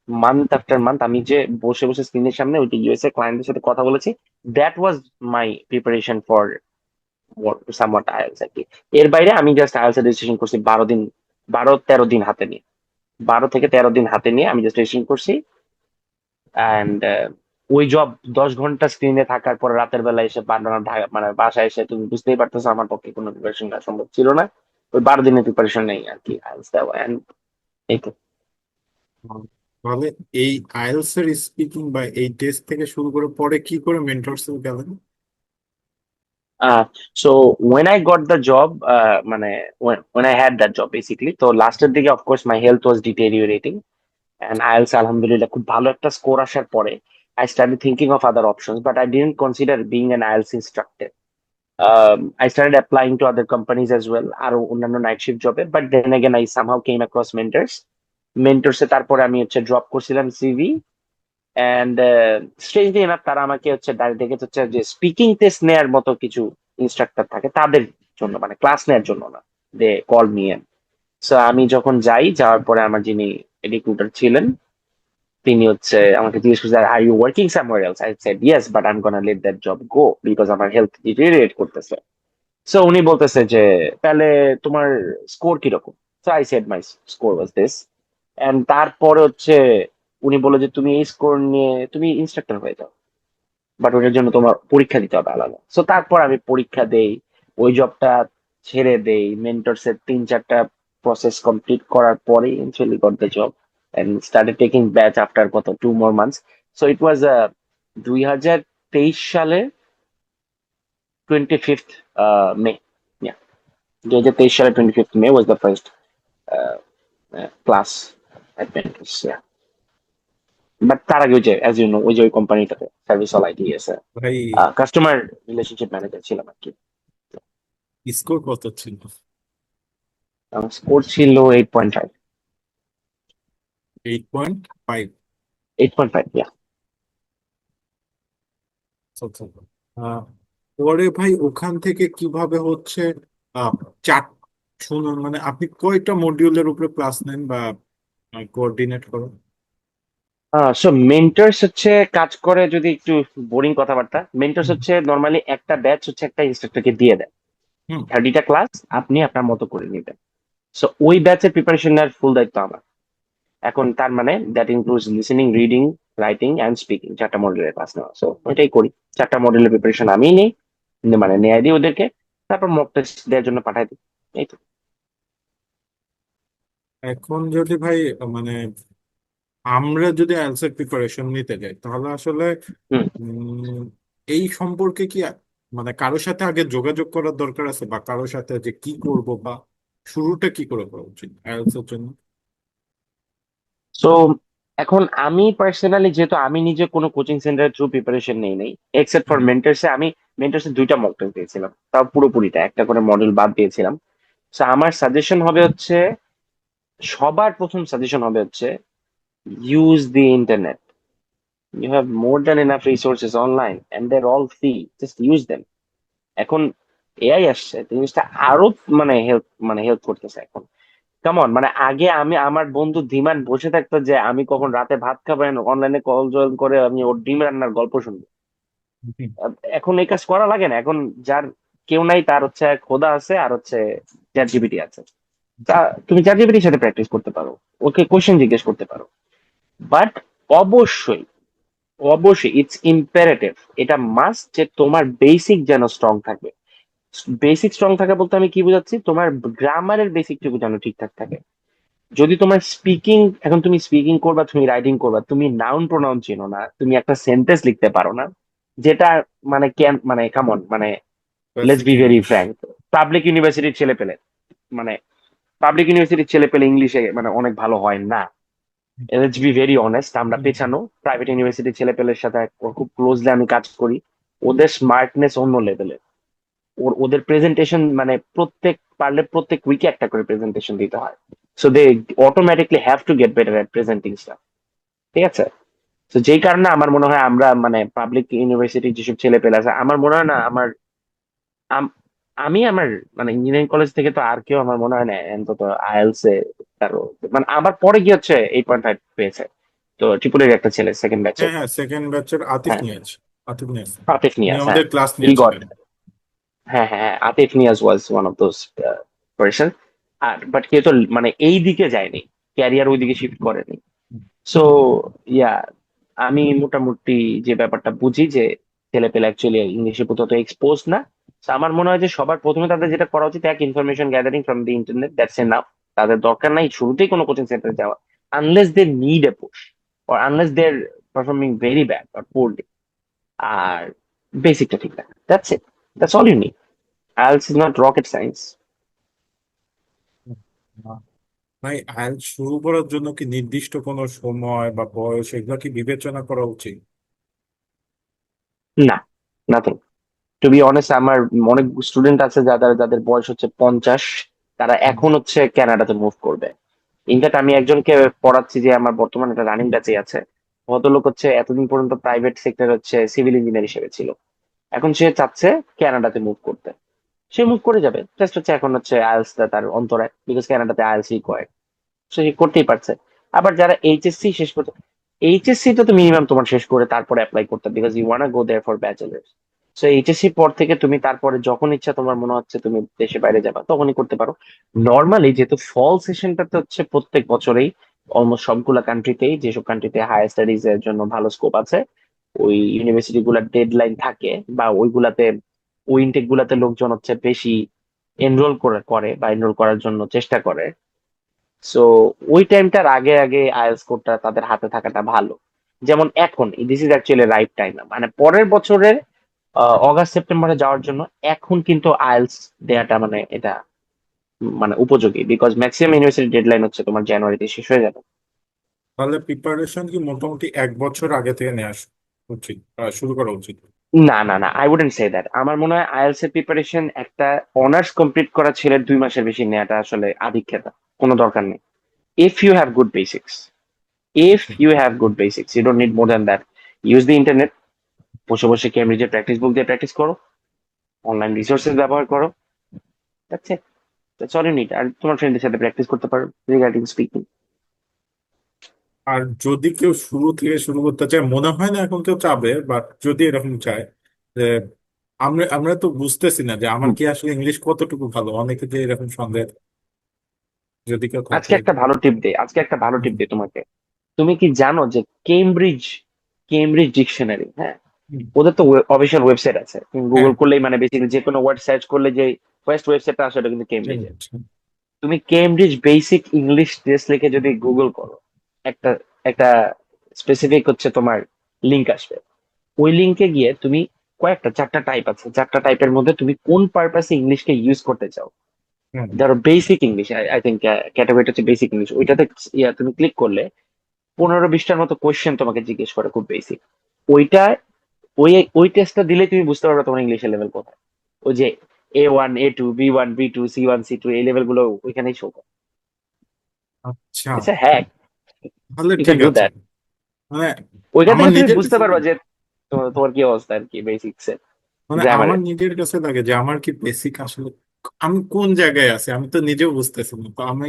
মান্থ আফটার মান্থ আমি যে বসে বসে স্ক্রিনের সামনে ওই ইউএসএ ক্লায়েন্টের সাথে কথা বলেছি, that was my preparation for somewhat IELTS আর কি। এর বাইরে আমি জাস্ট আইএলস এর রেজিস্ট্রেশন করছি 12 দিন, 12-13 দিন হাতে নিয়ে। 12 থেকে 13 দিন হাতে নিয়ে আমি জাস্ট রেজিস্ট্রেশন করছি। অ্যান্ড ওই জব 10 ঘন্টা স্ক্রিনে থাকার পর রাতের বেলা এসে বানানো মানে বাসায় এসে তুমি বুঝতেই পারতেছো আমার পক্ষে কোনো প্রিপারেশন করা সম্ভব ছিল না। ওই 12 দিনের প্রিপারেশন নেই আর কি আইএলস দেওয়া, and এই তো। হুম। তাহলে এই আইএলটিএস এর স্পিকিং বা এই টেস্ট থেকে শুরু করে পরে কি করে মেন্টরশিপ গেলেন? Uh, so when I got the job, when I had that job basically, তো লাস্টের দিকে of course my health was deteriorating, and IELTS আলহামদুলিল্লাহ খুব ভালো একটা স্কোর আসার পরে I started thinking of other options, but I didn't consider being an IELTS instructor. I started applying to other companies as well, আরো অন্যান্য night shift জবে, but then again I somehow came across মেন্টরসে তারপরে আমি হচ্ছে drop করছিলাম CV. And strangely enough তারা আমাকে হচ্ছে ডেকেছে হচ্ছে যে স্পিকিং টেস্ট নেয়ার মতো কিছু ইনস্ট্রাক্টর থাকে তাদের জন্য, মানে ক্লাস নেয়ার জন্য না। দে কল মি এন। সো আমি যখন যাই, যাওয়ার পরে আমার যিনি রিক্রুটার ছিলেন তিনি হচ্ছে আমাকে জিজ্ঞেস করছে, are you working somewhere else? I said yes, but I am gonna let that job go because আমার হেলথ ডিটেরিয়েট করতেছে। সো উনি বলতেছে যে তাহলে তোমার স্কোর কিরকম? So I said my score was this. And তারপরে হচ্ছে উনি বললো যে তুমি এই স্কোর নিয়ে তুমি ইনস্ট্রাক্টর হয়ে যাও, বাট ওটার জন্য তোমার পরীক্ষা দিতে হবে আলাদা। সো তারপর আমি পরীক্ষা দেই, ওই জবটা ছেড়ে দেই, মেন্টরস এর 3-4টা প্রসেস কমপ্লিট করার পরে eventually got the job and started taking batch after কত 2 more months। So it was 2023 সালের 25th মে। 2023 সালের 25th May was the first class at mentors. But তার আগে ওই যে অ্যাজ ইউ নো ওই যে ওই কোম্পানিটাতে সার্ভিস অল আইটি আছে, ভাই কাস্টমার রিলেশনশিপ ম্যানেজার ছিলাম আর কি। স্কোর কত ছিল? আমার স্কোর ছিল 8.5। 8.5? 8.5, ইয়া। আচ্ছা। আহ, পরে ভাই ওখান থেকে কিভাবে হচ্ছে আহ, চার শুনুন, মানে আপনি কয়টা মডিউলের উপরে ক্লাস নেন বা কোঅর্ডিনেট করেন? সো মেন্টরস হচ্ছে কাজ করে, যদি একটু বোরিং কথাবার্তা, মেন্টরস হুম। হচ্ছে নর্মালি একটা ব্যাচ হচ্ছে একটা ইনস্ট্রাক্টরকে দিয়ে দেয় হুম। 30টা ক্লাস, আপনি আপনার মতো করে নিবেন। সো ওই ব্যাচের প্রিপারেশন নেওয়ার ফুল দায়িত্ব আমার। এখন তার মানে that includes listening, reading, writing and speaking, 4টা মডেলের ক্লাস নেওয়া। সো ওইটাই করি। 4টা মডেলের প্রিপারেশন আমি নেই, মানে নেয় দিই ওদেরকে, তারপর মক টেস্ট দেওয়ার জন্য পাঠাই দিই। এই তো। এখন যদি ভাই মানে আমরা যদি আইএলটিএস প্রিপারেশন নিতে যাই তাহলে আসলে হুম। উম, এই সম্পর্কে কি মানে কারোর সাথে আগে যোগাযোগ করার দরকার আছে, বা কারোর সাথে যে কি করব বা শুরুটা কি করে করা উচিত আইএলটিএস এর জন্য? সো এখন আমি পার্সোনালি, যেহেতু আমি নিজে কোনো কোচিং সেন্টারের থ্রু প্রিপারেশন নেই নাই, এক্সেপ্ট ফর হুম। মেন্টার্সে, আমি মেন্টার্সে 2টা মক টেস্ট দিয়েছিলাম, তাও পুরোপুরিটা, একটা করে মডেল বাদ দিয়েছিলাম। সো আমার সাজেশন হবে হচ্ছে, সবার প্রথম সাজেশন হবে হচ্ছে, use the internet. You have more than enough resources online and they're all free, just use them. এখন এআই আসছে, তো জিনিসটা আরো হেল্প করতেছে এখন। কেমন মানে, আগে আমি আমার বন্ধু ধীমান বসে থাকতো যে আমি কখন রাতে ভাত খাবো, অনলাইনে কল জয়েন করে আমি ওর ডিম রান্নার গল্প শুনবো। হুম। এখন এই কাজ করা লাগে না। এখন যার কেউ নাই, তার হচ্ছে খোদা আছে আর হচ্ছে চ্যাট জিপিটি আছে। তা তুমি চ্যাট জিপিটির সাথে প্র্যাকটিস করতে পারো, ওকে কোশ্চেন জিজ্ঞেস করতে পারো। বাট অবশ্যই, অবশ্যই ইটস ইম্পারেটিভ, এটা মাস্ট যে তোমার বেসিক যেন স্ট্রং থাকবে। বেসিক স্ট্রং থাকা বলতে আমি কি বোঝাচ্ছি, তোমার গ্রামারের বেসিকটুকু যেন ঠিকঠাক থাকে। যদি তোমার স্পিকিং, এখন তুমি স্পিকিং করবা, তুমি রাইটিং করবা, তুমি নাউন প্রোনাউন চেনো না, তুমি একটা সেন্টেন্স লিখতে পারো না, যেটা মানে কেন, মানে কেমন মানে, let's basic be very English. Frank, public ইউনিভার্সিটির ছেলে পেলে, মানে পাবলিক ইউনিভার্সিটির ছেলে পেলে ইংলিশে মানে অনেক ভালো হয় না। লেটস বি ভেরি অনেস্ট, আমরা পেছানো। প্রাইভেট ইউনিভার্সিটির ছেলে পেলের সাথে খুব ক্লোজলি আমি কাজ করি, ওদের স্মার্টনেস অন্য লেভেলের। ওদের প্রেজেন্টেশন মানে প্রত্যেক, পারলে প্রত্যেক উইকে একটা করে প্রেজেন্টেশন দিতে হয়। So they automatically have to get better at presenting stuff. ঠিক আছে। তো যেই কারণে আমার মনে হয় আমরা মানে পাবলিক ইউনিভার্সিটির যেসব ছেলে পেলে আছে, আমার মনে হয় না আমার, আম- আমি আমার মানে ইঞ্জিনিয়ারিং কলেজ থেকে তো আর কেউ আমার মনে হয় না অন্তত আইএলস এ কারো, মানে আমার পরে গিয়ে হচ্ছে 8.5 পেয়েছে। তো ট্রিপুলের একটা ছেলে সেকেন্ড ব্যাচে। হ্যাঁ, হ্যাঁ, সেকেন্ড ব্যাচের আতিফ হ্যাঁ, নিয়াজ। আতিফ নিয়াজ। আতিফ উনি নিয়াজ, হ্যাঁ। আমাদের ক্লাস হি গট, নিয়েছিলেন। হ্যাঁ হ্যাঁ হ্যাঁ, Atif Niaz was one of those person. আর বাট কেউ তো মানে এই দিকে যায়নি, ক্যারিয়ার ওই দিকে শিফট করেনি। সো ইয়া, আমি মোটামুটি যে ব্যাপারটা বুঝি যে ছেলে পেলে অ্যাকচুয়ালি ইংলিশের প্রতি অত এক্সপোজ না। So আমার মনে হয় যে সবার প্রথমে তাদের যেটা করা উচিত, এক information gathering from the internet, that's enough. তাদের দরকার নাই শুরুতেই কোনো কোচিং সেন্টারে যাওয়া, unless they need a push, or unless they are performing very bad or poorly. আর বেসিকটা ঠিক রাখা, that's it, that's all you need. IELTS is not rocket science. ভাই আইএলটিএস শুরু করার জন্য কি নির্দিষ্ট কোনো সময় বা বয়স এগুলো কি বিবেচনা করা উচিত? না, নাথিং। টু বি অনেস্ট, আমার অনেক স্টুডেন্ট আছে যাদের যাদের বয়স হচ্ছে 50, তারা হুম। এখন হচ্ছে কানাডাতে মুভ করবে। ইনফ্যাক্ট আমি একজনকে পড়াচ্ছি যে আমার বর্তমানে একটা রানিং ব্যাচে আছে। ভদ্রলোক হচ্ছে এতদিন পর্যন্ত প্রাইভেট সেক্টর হচ্ছে সিভিল ইঞ্জিনিয়ার হিসেবে ছিল, এখন সে চাচ্ছে কানাডাতে মুভ করতে। সে মুভ করে যাবে, জাস্ট হচ্ছে এখন হচ্ছে আইএলটিএস টা তার অন্তরায়, বিকজ কানাডাতে আইএলটিএস রিকোয়ার্ড। সে করতেই পারছে। আবার যারা এইচএসসি শেষ করতে, এইচএসসি তো মিনিমাম তোমার শেষ করে তারপরে অ্যাপ্লাই করতে, because you wanna go there for bachelor's. সো এইচএসসি পর থেকে তুমি তারপরে যখন ইচ্ছা তোমার মনে হচ্ছে তুমি দেশে বাইরে যাবা, তখনই করতে পারো। নর্মালি যেহেতু ফল সেশনটাতে হচ্ছে প্রত্যেক বছরেই অলমোস্ট সবগুলা কান্ট্রিতেই, যেসব কান্ট্রিতে হায়ার স্টাডিজ এর জন্য ভালো স্কোপ আছে, ওই ইউনিভার্সিটি গুলার ডেডলাইন থাকে, বা ওইগুলাতে, ওই ইনটেক গুলাতে লোকজন হচ্ছে বেশি এনরোল করে করে বা এনরোল করার জন্য চেষ্টা করে। সো ওই টাইমটার আগে আগে আইএলটিএস স্কোরটা তাদের হাতে থাকাটা ভালো। যেমন এখন this is actually right time, মানে পরের বছরের অগাস্ট সেপ্টেম্বরে যাওয়ার জন্য এখন কিন্তু আইএলটিএস দেয়াটা মানে এটা মানে উপযোগী, বিকজ ম্যাক্সিমাম ইউনিভার্সিটি ডেডলাইন হচ্ছে তোমার জানুয়ারিতে শেষ হয়ে যাবে। তাহলে প্রিপারেশন কি মোটামুটি 1 বছর আগে থেকে নেওয়া উচিত, শুরু করা উচিত? না না না, আই উডেন্ট সে দ্যাট। আমার মনে হয় আইএলটিএস এর প্রিপারেশন একটা অনার্স কমপ্লিট করা ছেলের 2 মাসের বেশি নেওয়াটা আসলে আধিক্যতা, কোনো দরকার নেই। If you have good basics, if you have good basics, you don't need more than that. Use the internet, বসে বসে কেমব্রিজের প্র্যাকটিস বুক দিয়ে প্র্যাকটিস করো, অনলাইন রিসোর্সেস ব্যবহার করো, that's it. That's all you need. আর তোমার ফ্রেন্ডের সাথে প্র্যাকটিস করতে পারো রিগার্ডিং স্পিকিং। আর যদি কেউ শুরু থেকে শুরু করতে চায়, মনে হয় না এখন কেউ চাবে, বাট যদি এরকম চায় যে আমরা আমরা তো বুঝতেছি না যে আমার কি আসলে ইংলিশ কতটুকু ভালো, অনেকে যে এরকম সন্দেহ, যদি কেউ আজকে থাকে। একটা ভালো টিপ দেই, আজকে একটা ভালো হুম, টিপ দেই তোমাকে। তুমি কি জানো যে কেমব্রিজ, কেমব্রিজ ডিকশনারি, হ্যাঁ, হুম, ওদের তো অফিসিয়াল ওয়েবসাইট আছে। তুমি হ্যাঁ, গুগল করলেই মানে বেসিক্যালি যে কোনো ওয়ার্ড সার্চ করলে যে ফার্স্ট ওয়েবসাইটটা আসে ওটা কিন্তু ঠিক কেমব্রিজের। আছে। তুমি কেমব্রিজ বেসিক ইংলিশ টেস্ট লিখে যদি গুগল করো, একটা একটা স্পেসিফিক হচ্ছে তোমার লিঙ্ক আসবে। ওই লিঙ্কে গিয়ে তুমি কয়েকটা, 4টা টাইপ আছে, 4টা টাইপের মধ্যে তুমি কোন পারপাসে ইংলিশকে ইউজ করতে চাও। হুম, ধরো বেসিক ইংলিশ, আই থিঙ্ক ক্যাটাগরিটা হচ্ছে বেসিক ইংলিশ, ওইটাতে তুমি ক্লিক করলে 15-20টার মতো কোয়েশ্চেন তোমাকে জিজ্ঞেস করে, খুব বেসিক। ওইটা, ওই ওই টেস্টটা দিলে তুমি বুঝতে পারবে তোমার ইংলিশের লেভেল কোথায়। ওই যে A1 A2 B1 B2 C1 C2 এই লেভেল গুলো ওইখানেই শো করে। আচ্ছা, ইটস এ হ্যাক, তাহলে ইউ ক্যান ঠিক ডু আছে। দ্যাট। মানে ওইখান আমার থেকে তুমি নিজের বুঝতে কাছে পারবা লাগে, যে তোমার কি অবস্থা আর কি বেসিক্স এর, মানে আমার গ্রামারের। নিজের কাছে লাগে যে আমার কি বেসিক আসলে আমি কোন জায়গায় আছি, আমি তো নিজেও বুঝতেছি না। তো আমি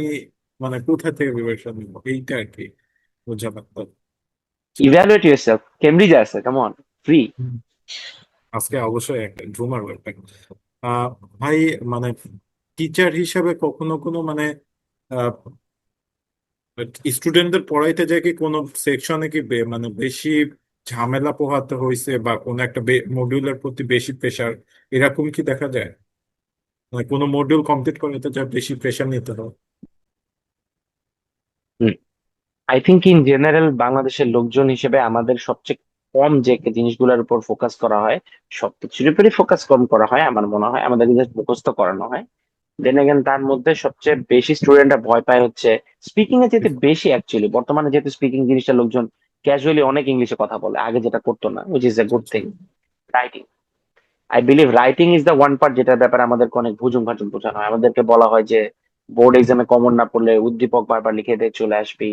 মানে কোথা থেকে প্রিপারেশন নিব, এইটা আর কি বোঝা লাগতো। ইভ্যালুয়েট ইউরসেলফ, কেমব্রিজে আছে, কেমন, ফ্রি। হুম। আজকে অবশ্যই একটা ঝুমার ব্যাপার। আহ ভাই, মানে টিচার হিসাবে কখনো কোনো মানে স্টুডেন্টদের পড়াইতে যায় কি কোনো সেকশনে কি মানে বেশি ঝামেলা পোহাতে হয়েছে, বা কোনো একটা মডিউলের প্রতি বেশি প্রেশার, এরকম কি দেখা যায়? মানে কোনো মডিউল কমপ্লিট করতে যা বেশি প্রেশার নিতে হয়? আই থিঙ্ক ইন জেনারেল বাংলাদেশের লোকজন হিসেবে আমাদের সবচেয়ে কম যে জিনিসগুলোর উপর ফোকাস করা হয়, সবকিছুর উপরই ফোকাস কম করা হয় আমার মনে হয়, আমাদের জাস্ট মুখস্থ করানো হয়। দেন এগেন তার মধ্যে সবচেয়ে বেশি স্টুডেন্টরা ভয় পায় হচ্ছে স্পিকিং এ, যেতে বেশি অ্যাকচুয়ালি বর্তমানে যেহেতু স্পিকিং জিনিসটা লোকজন ক্যাজুয়ালি অনেক ইংলিশে কথা বলে, আগে যেটা করতো না, which is a good thing. Writing, I believe writing is the one part যেটার ব্যাপারে আমাদেরকে অনেক ভুজুম ভাজুম বোঝানো হয়। আমাদেরকে বলা হয় যে বোর্ড এক্সামে কমন না পড়লে উদ্দীপক বারবার লিখে দিয়ে চলে আসবি,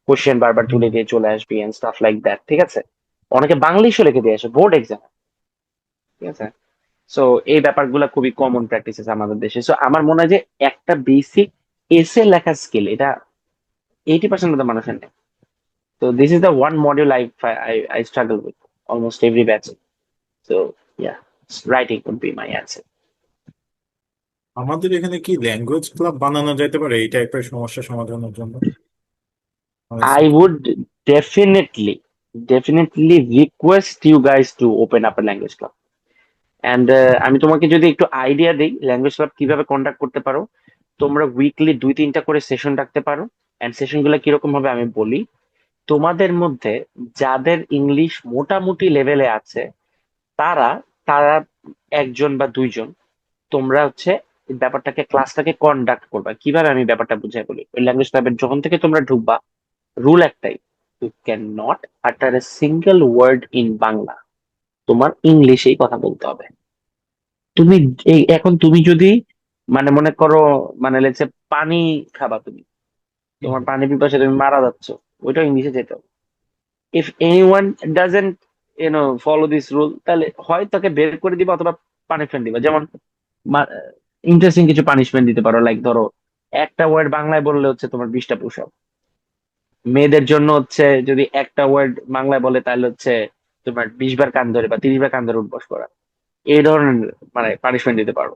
কোশ্চেন বারবার হুম। তুলে দিয়ে চলে আসবি এন্ড স্টাফ লাইক দ্যাট, ঠিক আছে। অনেকে বাংলিশও লিখে দিয়ে আসে বোর্ড এক্সামে, ঠিক আছে। সো এই ব্যাপারগুলো খুবই কমন প্র্যাকটিসেস আমাদের দেশে। সো আমার মনে হয় যে একটা বেসিক এসে লেখার স্কিল, এটা 80% of the মানুষের নেই। তো this is the one module I struggle with almost every batch. So yeah, writing would be my answer. আমাদের এখানে কি ল্যাঙ্গুয়েজ ক্লাব বানানো যেতে পারে এই টাইপের সমস্যা সমাধানের জন্য? মানে I would definitely request you guys to open up a language club. And আমি তোমাকে যদি একটু আইডিয়া দিই ল্যাঙ্গুয়েজ ক্লাব কিভাবে কন্ডাক্ট করতে পারো, তোমরা উইকলি 2-3টা করে সেশন রাখতে পারো। এন্ড সেশন গুলো কিরকম হবে আমি বলি। তোমাদের মধ্যে যাদের ইংলিশ মোটামুটি লেভেলে আছে, তারা তারা 1 বা 2 জন তোমরা হচ্ছে এই ব্যাপারটাকে, ক্লাসটাকে কন্ডাক্ট করবা। কিভাবে আমি ব্যাপারটা বুঝাই বলি। ওই ল্যাঙ্গুয়েজ ক্লাবের যখন থেকে তোমরা ঢুকবা, রুল একটাই, you can not utter a single word in Bangla. তোমার ইংলিশেই কথা বলতে হবে। তুমি এখন তুমি যদি মানে মনে করো, মানে লেটস পানি খাবা তুমি, তোমার পানি পিপাসে তুমি মারা যাচ্ছ, ওইটাও ইংলিশে যেতে হবে। If anyone doesn't follow this rule, তাহলে হয় তাকে বের করে দিবা অথবা পানিশমেন্ট দিবা। যেমন ইন্টারেস্টিং কিছু পানিশমেন্ট দিতে পারো, লাইক ধরো একটা ওয়ার্ড বাংলায় বললে হচ্ছে তোমার 20টা পুশ। মেয়েদের জন্য হচ্ছে যদি একটা ওয়ার্ড বাংলায় বলে তাহলে হচ্ছে তোমার 20 বার কান ধরে বা 30 বার কান ধরে উঠবস করা, এই ধরনের মানে পানিশমেন্ট দিতে পারো।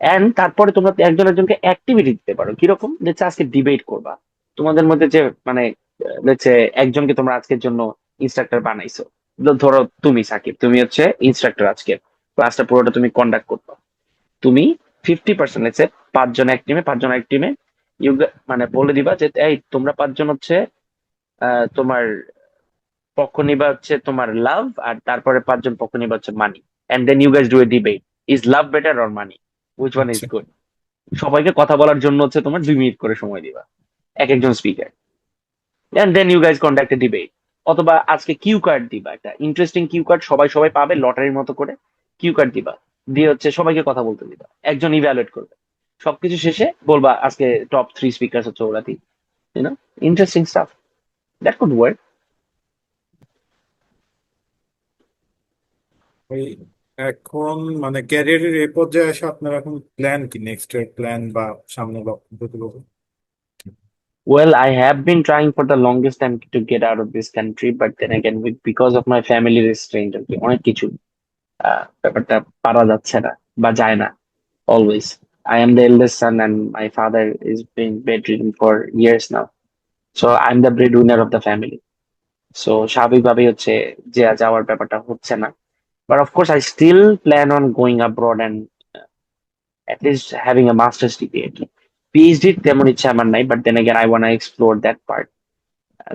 এন্ড তারপরে তোমরা একজন একজনকে অ্যাক্টিভিটি দিতে পারো, কিরকম যে আজকে ডিবেট করবা। তোমাদের মধ্যে যে মানে হচ্ছে একজনকে তোমরা আজকের জন্য ইনস্ট্রাক্টর বানাইছো। ধরো তুমি সাকিব, তুমি হচ্ছে ইনস্ট্রাক্টর, আজকে ক্লাসটা পুরোটা তুমি কন্ডাক্ট করবা। তুমি 50%, লেটস সে 5 জন এক টিমে, 5 জন এক টিমে, ইউ মানে বলে দিবা যে এই তোমরা 5 জন হচ্ছে তোমার পক্ষ নিবা হচ্ছে তোমার লাভ, আর তারপরে 5 জন পক্ষ নিবা হচ্ছে money. And then you guys do a debate, is love better or money, which one is আচ্ছা, গুড। সবাইকে কথা বলার জন্য হচ্ছে তোমার 2 মিনিট করে সময় দিবা, এক একজন speaker. And then you guys conduct a debate. অথবা আজকে কিউ কার্ড দিবা, একটা ইন্টারেস্টিং কিউ কার্ড, সবাই সবাই পাবে লটারির মতো করে। কিউ কার্ড দিবা, দিয়ে হচ্ছে সবাইকে কথা বলতে দিবা, একজন ইভ্যালুয়েট করবে। সবকিছু শেষে বলবা আজকে টপ 3 স্পিকার হচ্ছে ওরা, you know, interesting stuff, that could work. ওই এখন মানে ক্যারিয়ারের এই পর্যায়ে এসে আপনার এখন প্ল্যান কি, নেক্সট এর প্ল্যান বা সামনে লক্ষ্য? Well, I have been trying for the longest time to get out of this country, but then again, because of my family restraint, আর কি, অনেক কিছু ব্যাপারটা পারা যাচ্ছে না বা যায় না। Always, I am the eldest son, and my father is being bedridden for years now. So I'm the breadwinner of the family. So স্বাভাবিকভাবেই হচ্ছে যে যাওয়ার ব্যাপারটা হচ্ছে না। But of course, I still plan on going abroad and at least having a master's degree আর কি। PhD তেমন ইচ্ছা আমার নাই, but then again, I wanna explore that part.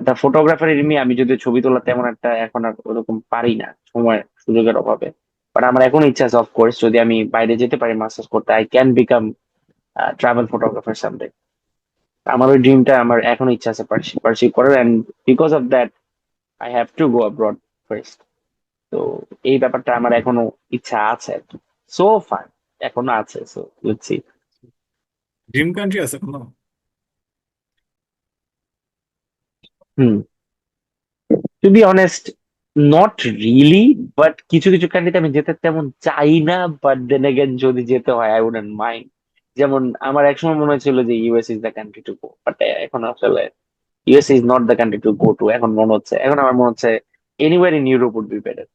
The photographer এমনি, আমি যদি ছবি তোলা তেমন একটা এখন আর ওরকম পারি না, সময় সুযোগের অভাবে। বাট আমার এখন ইচ্ছা আছে, অফকোর্স, যদি আমি বাইরে যেতে পারি মাস্টার্স করতে, I can become travel photographer someday. আমার ওই ড্রিমটা আমার এখন ইচ্ছা আছে পার্সিউ করার, and because of that I have to go abroad first. তো এই ব্যাপারটা আমার এখনো ইচ্ছা আছে আর কি, সো ফার এখনো আছে। So let's see. Dream country আছে কোনো? Hmm, to be honest, not really, but কিছু কিছু কান্ট্রিতে আমি যেতে তেমন চাই না, বাট দেন এগেন যদি যেতে হয় আই উডন্ট মাইন্ড। যেমন আমার একসময় মনে হয়েছিল যে US is the country to go, but এখন আসলে US is not the country to go to. এখন মনে হচ্ছে, এখন আমার মনে হচ্ছে anywhere in Europe would be better.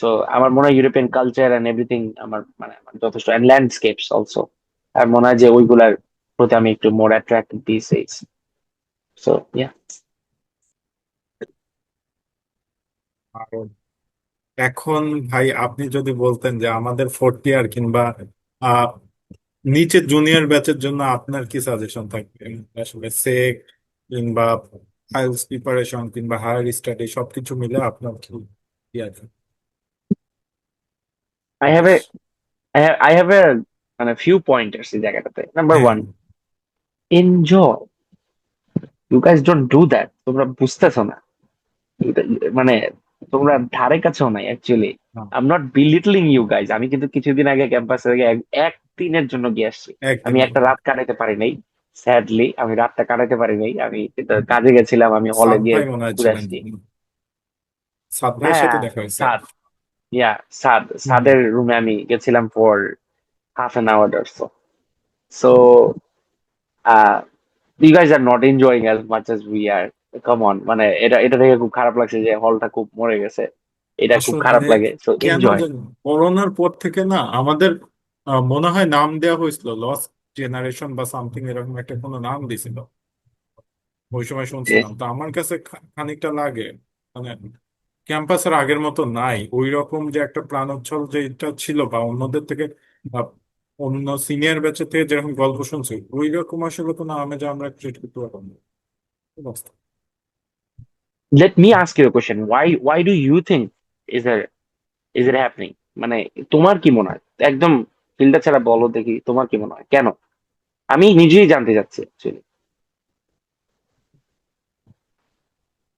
So আমার মনে হয় ইউরোপিয়ান কালচার এন্ড এভরিথিং আমার মানে আমার যথেষ্ট, এন্ড ল্যান্ডস্কেপস অলসো। আর মনে হয় যে ওইগুলার প্রতি আমি একটু more attracted this days. So yeah. আর এখন ভাই আপনি যদি বলতেন যে আমাদের ফোর্থ ইয়ার কিংবা আহ নিচের জুনিয়র ব্যাচের জন্য আপনার কি সাজেশন থাকবে? আসলে সেক কিংবা আইএলটিএস প্রিপারেশন কিংবা হায়ার স্টাডি সবকিছু মিলে আপনার কি কি আছে? I have a I have a মানে few pointers এই জায়গাটাতে। নাম্বার হ্যাঁ। One, enjoy. You guys don't do that, তোমরা বুঝতেছো না। মানে তোমরা ধারে কাছেও নাই অ্যাকচুয়ালি। হ্যাঁ, I am not belittling you guys, আমি কিন্তু কিছুদিন আগে ক্যাম্পাসে এক দিনের জন্য গিয়ে আসছি। আমি একদিনের একটা জন্য। রাত কাটাতে পারি নাই, স্যাডলি আমি রাতটা কাটাতে পারি নাই। আমি তো কাজে গেছিলাম, আমি হলে সাদ গিয়ে ভাই মনে হয় ঘুরে ছিলেন, আসছি। সাদ ভাইয়ের সাথে হ্যাঁ, দেখা হয়েছে। সাদ, ইয়া, সাদ, হুম। সাদের রুমে আমি গেছিলাম for half an hour or so. So you guys are not enjoying as much as we are. Come on, মানে এটা এটা থেকে খুব খারাপ লাগছে যে হলটা খুব মরে গেছে। এটা খুব খারাপ আসলে লাগে, সো কেন এনজয়। জানি করোনার পর থেকে না আমাদের মনে হয় নাম দেওয়া হয়েছিল লস্ট জেনারেশন বা সামথিং, এরকম একটা কোনো নাম দিছিল ওই সময় শুনছিলাম। তো আমার কাছে খানিকটা লাগে মানে ক্যাম্পাসের আগের মতো নাই ওই রকম যে একটা প্রাণোচ্ছল যে এটা ছিল, বা অন্যদের থেকে আহ, অন্য সিনিয়র ব্যাচের থেকে যেরকম গল্প শুনছি ওই রকম আসলে কোনো আমেজ আমরা ক্রিয়েট করতে পারবো না। কি অবস্থা? Let me ask you question, why do you think is is it happening? মানে তোমার কি মনে হয়, একদম ফিল্টার ছাড়া বলো দেখি, তোমার কি মনে হয় কেন? আমি নিজেই জানতে চাচ্ছি অ্যাকচুয়ালি।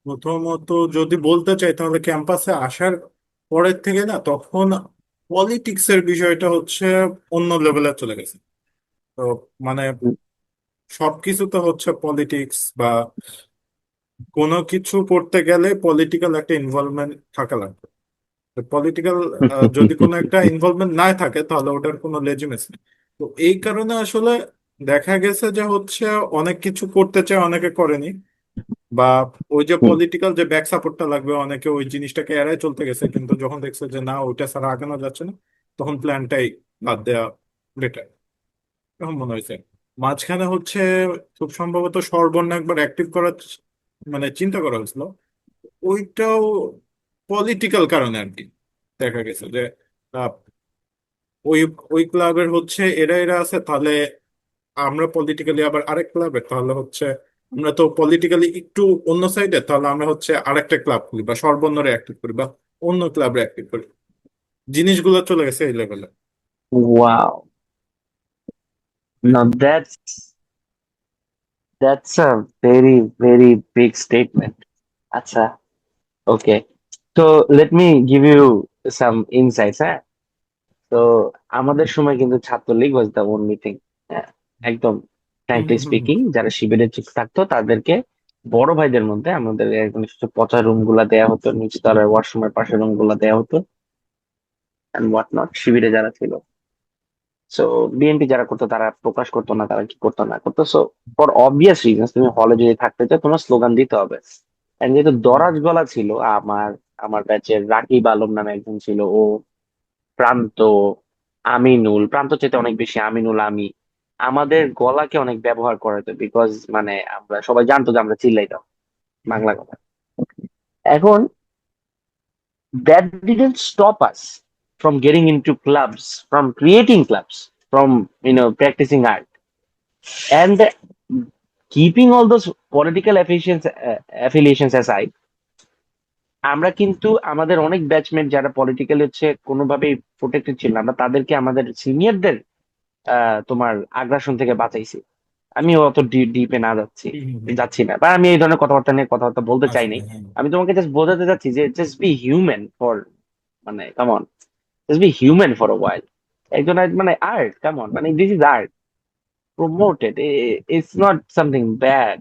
প্রথমত যদি বলতে চাই তাহলে ক্যাম্পাসে আসার পরের থেকে না তখন পলিটিক্স এর বিষয়টা হচ্ছে অন্য লেভেলে চলে গেছে। তো মানে সবকিছুতে হচ্ছে পলিটিক্স, বা কোনো কিছু করতে গেলে পলিটিক্যাল একটা ইনভলভমেন্ট থাকা লাগবে। পলিটিক্যাল যদি কোনো একটা ইনভলভমেন্ট না থাকে তাহলে ওটার কোনো লেজিমেসি নেই। তো এই কারণে আসলে দেখা গেছে যে হচ্ছে অনেক কিছু করতে চায় অনেকে করেনি, বা ওই যে পলিটিক্যাল যে ব্যাক সাপোর্টটা লাগবে অনেকে ওই জিনিসটাকে এড়ায় চলতে গেছে, কিন্তু যখন দেখছে যে না ওইটা ছাড়া আগানো যাচ্ছে না তখন প্ল্যানটাই বাদ দেওয়া বেটার এখন মনে হয়েছে। মাঝখানে হচ্ছে খুব সম্ভবত সর্বর্ণ একবার অ্যাক্টিভ করার মানে চিন্তা করা হয়েছিল, ওইটাও পলিটিক্যাল কারণে আর কি। দেখা গেছে যে আহ, ওই ওই ক্লাবের হচ্ছে এরা এরা আছে, তাহলে আমরা পলিটিক্যালি আবার আরেক ক্লাবের, তাহলে হচ্ছে আমরা তো পলিটিক্যালি একটু অন্য সাইডে, তাহলে আমরা হচ্ছে আরেকটা ক্লাব খুলি বা সর্বন্যরে অ্যাক্টিভ করি বা অন্য ক্লাবে অ্যাক্টিভ করি। জিনিসগুলো চলে গেছে এই লেভেলে। Wow, now that's a very very big statement. আচ্ছা, ওকে, তো let me give you some insights, হ্যাঁ। তো আমাদের সময় কিন্তু Chhatra League was the only thing. হ্যাঁ, একদম হুম ফ্র্যাঙ্কলি হুম হুম স্পিকিং, যারা শিবিরে চুপ থাকতো তাদেরকে বড় ভাইদের মধ্যে আমাদের একদম কিছু পচা রুম গুলা দেওয়া হতো, নিচু তলার ওয়াশরুমের পাশে রুম গুলা দেওয়া হতো, এন্ড হোয়াট নট, শিবিরে যারা ছিল। সো বিএনপি যারা করতো তারা প্রকাশ করতো না, তারা কি করতো না করতো। সো ফর অবভিয়াস রিজনস, তুমি হলে যদি থাকতে চাও তোমার স্লোগান দিতে হবে। And যেহেতু হুম দরাজ গলা ছিল, আমার আমার ব্যাচের রাকিব আলম নামে একজন ছিল, ও, প্রান্ত, আমিনুল, প্রান্ত চেয়ে অনেক বেশি আমিনুল, আমি, আমাদের গলাকে অনেক ব্যবহার করা হতো, বিকজ মানে আমরা সবাই জানতো যে আমরা চিল্লাইতাম হুম বাংলা কথা। এখন that didn't stop us from getting into clubs, from creating clubs, from practicing art, and keeping all those political affiliations aside. আমরা কিন্তু আমাদের অনেক ব্যাচমেট যারা পলিটিক্যালি হচ্ছে কোনোভাবেই প্রোটেক্টেড ছিল না, আমরা তাদেরকে আমাদের সিনিয়রদের তোমার আগ্রাসন থেকে বাঁচাইছি। আমি অত ডিপে না যাচ্ছি, হুম হুম হুম। যাচ্ছি না, বা আমি এই ধরনের কথাবার্তা নিয়ে কথাবার্তা বলতে চাই নাই। আসলে হ্যাঁ। আমি তোমাকে জাস্ট বোঝাতে চাচ্ছি যে জাস্ট বি হিউম্যান ফর, মানে come on, just be human for a while. একজন মানে আর্ট, কাম অন, মানে this is art, promoted, it's not something bad.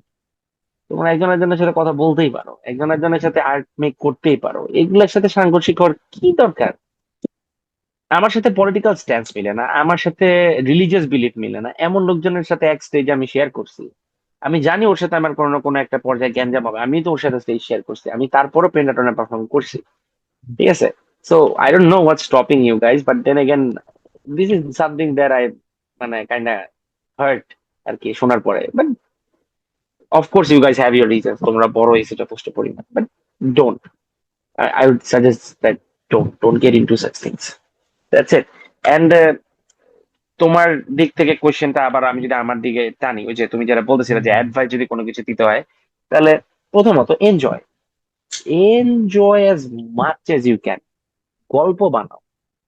তোমরা একজন একজনের সাথে কথা বলতেই পারো, একজন একজনের সাথে আর্ট মেক করতেই পারো, এগুলোর সাথে সাংঘর্ষিক হওয়ার কি দরকার? আমার সাথে পলিটিক্যাল স্ট্যান্স মিলে না, আমার সাথে রিলিজিয়াস বিলিফ মিলে না, এমন লোকজনের সাথে এক স্টেজ আমি শেয়ার করছি। আমি জানি ওর সাথে আমার কোনো না কোনো একটা পর্যায়ে গ্যাঞ্জাম হবে, আমি তো ওর সাথে স্টেজ শেয়ার করছি, আমি তারপরও পেন্টাটনে পারফর্ম করছি। ঠিক আছে। So I don't know what's stopping you guys, but then again this is something that I মানে কাইন্ড হার্ট আর কি শোনার পরে। But of course you guys have your reasons, তোমরা বড় হয়েছে যথেষ্ট পরিমাণ, but don't, I would suggest that don't get into such things. That's it. And তোমার দিক থেকে কোশ্চেনটা আবার আমি যদি আমার দিকে টানি, ওই যে তুমি যারা বলতেছিলে হুম যে হুম অ্যাডভাইস যদি কোনো কিছু দিতে হয়, তাহলে প্রথমত enjoy, enjoy as much as you can. গল্প বানাও,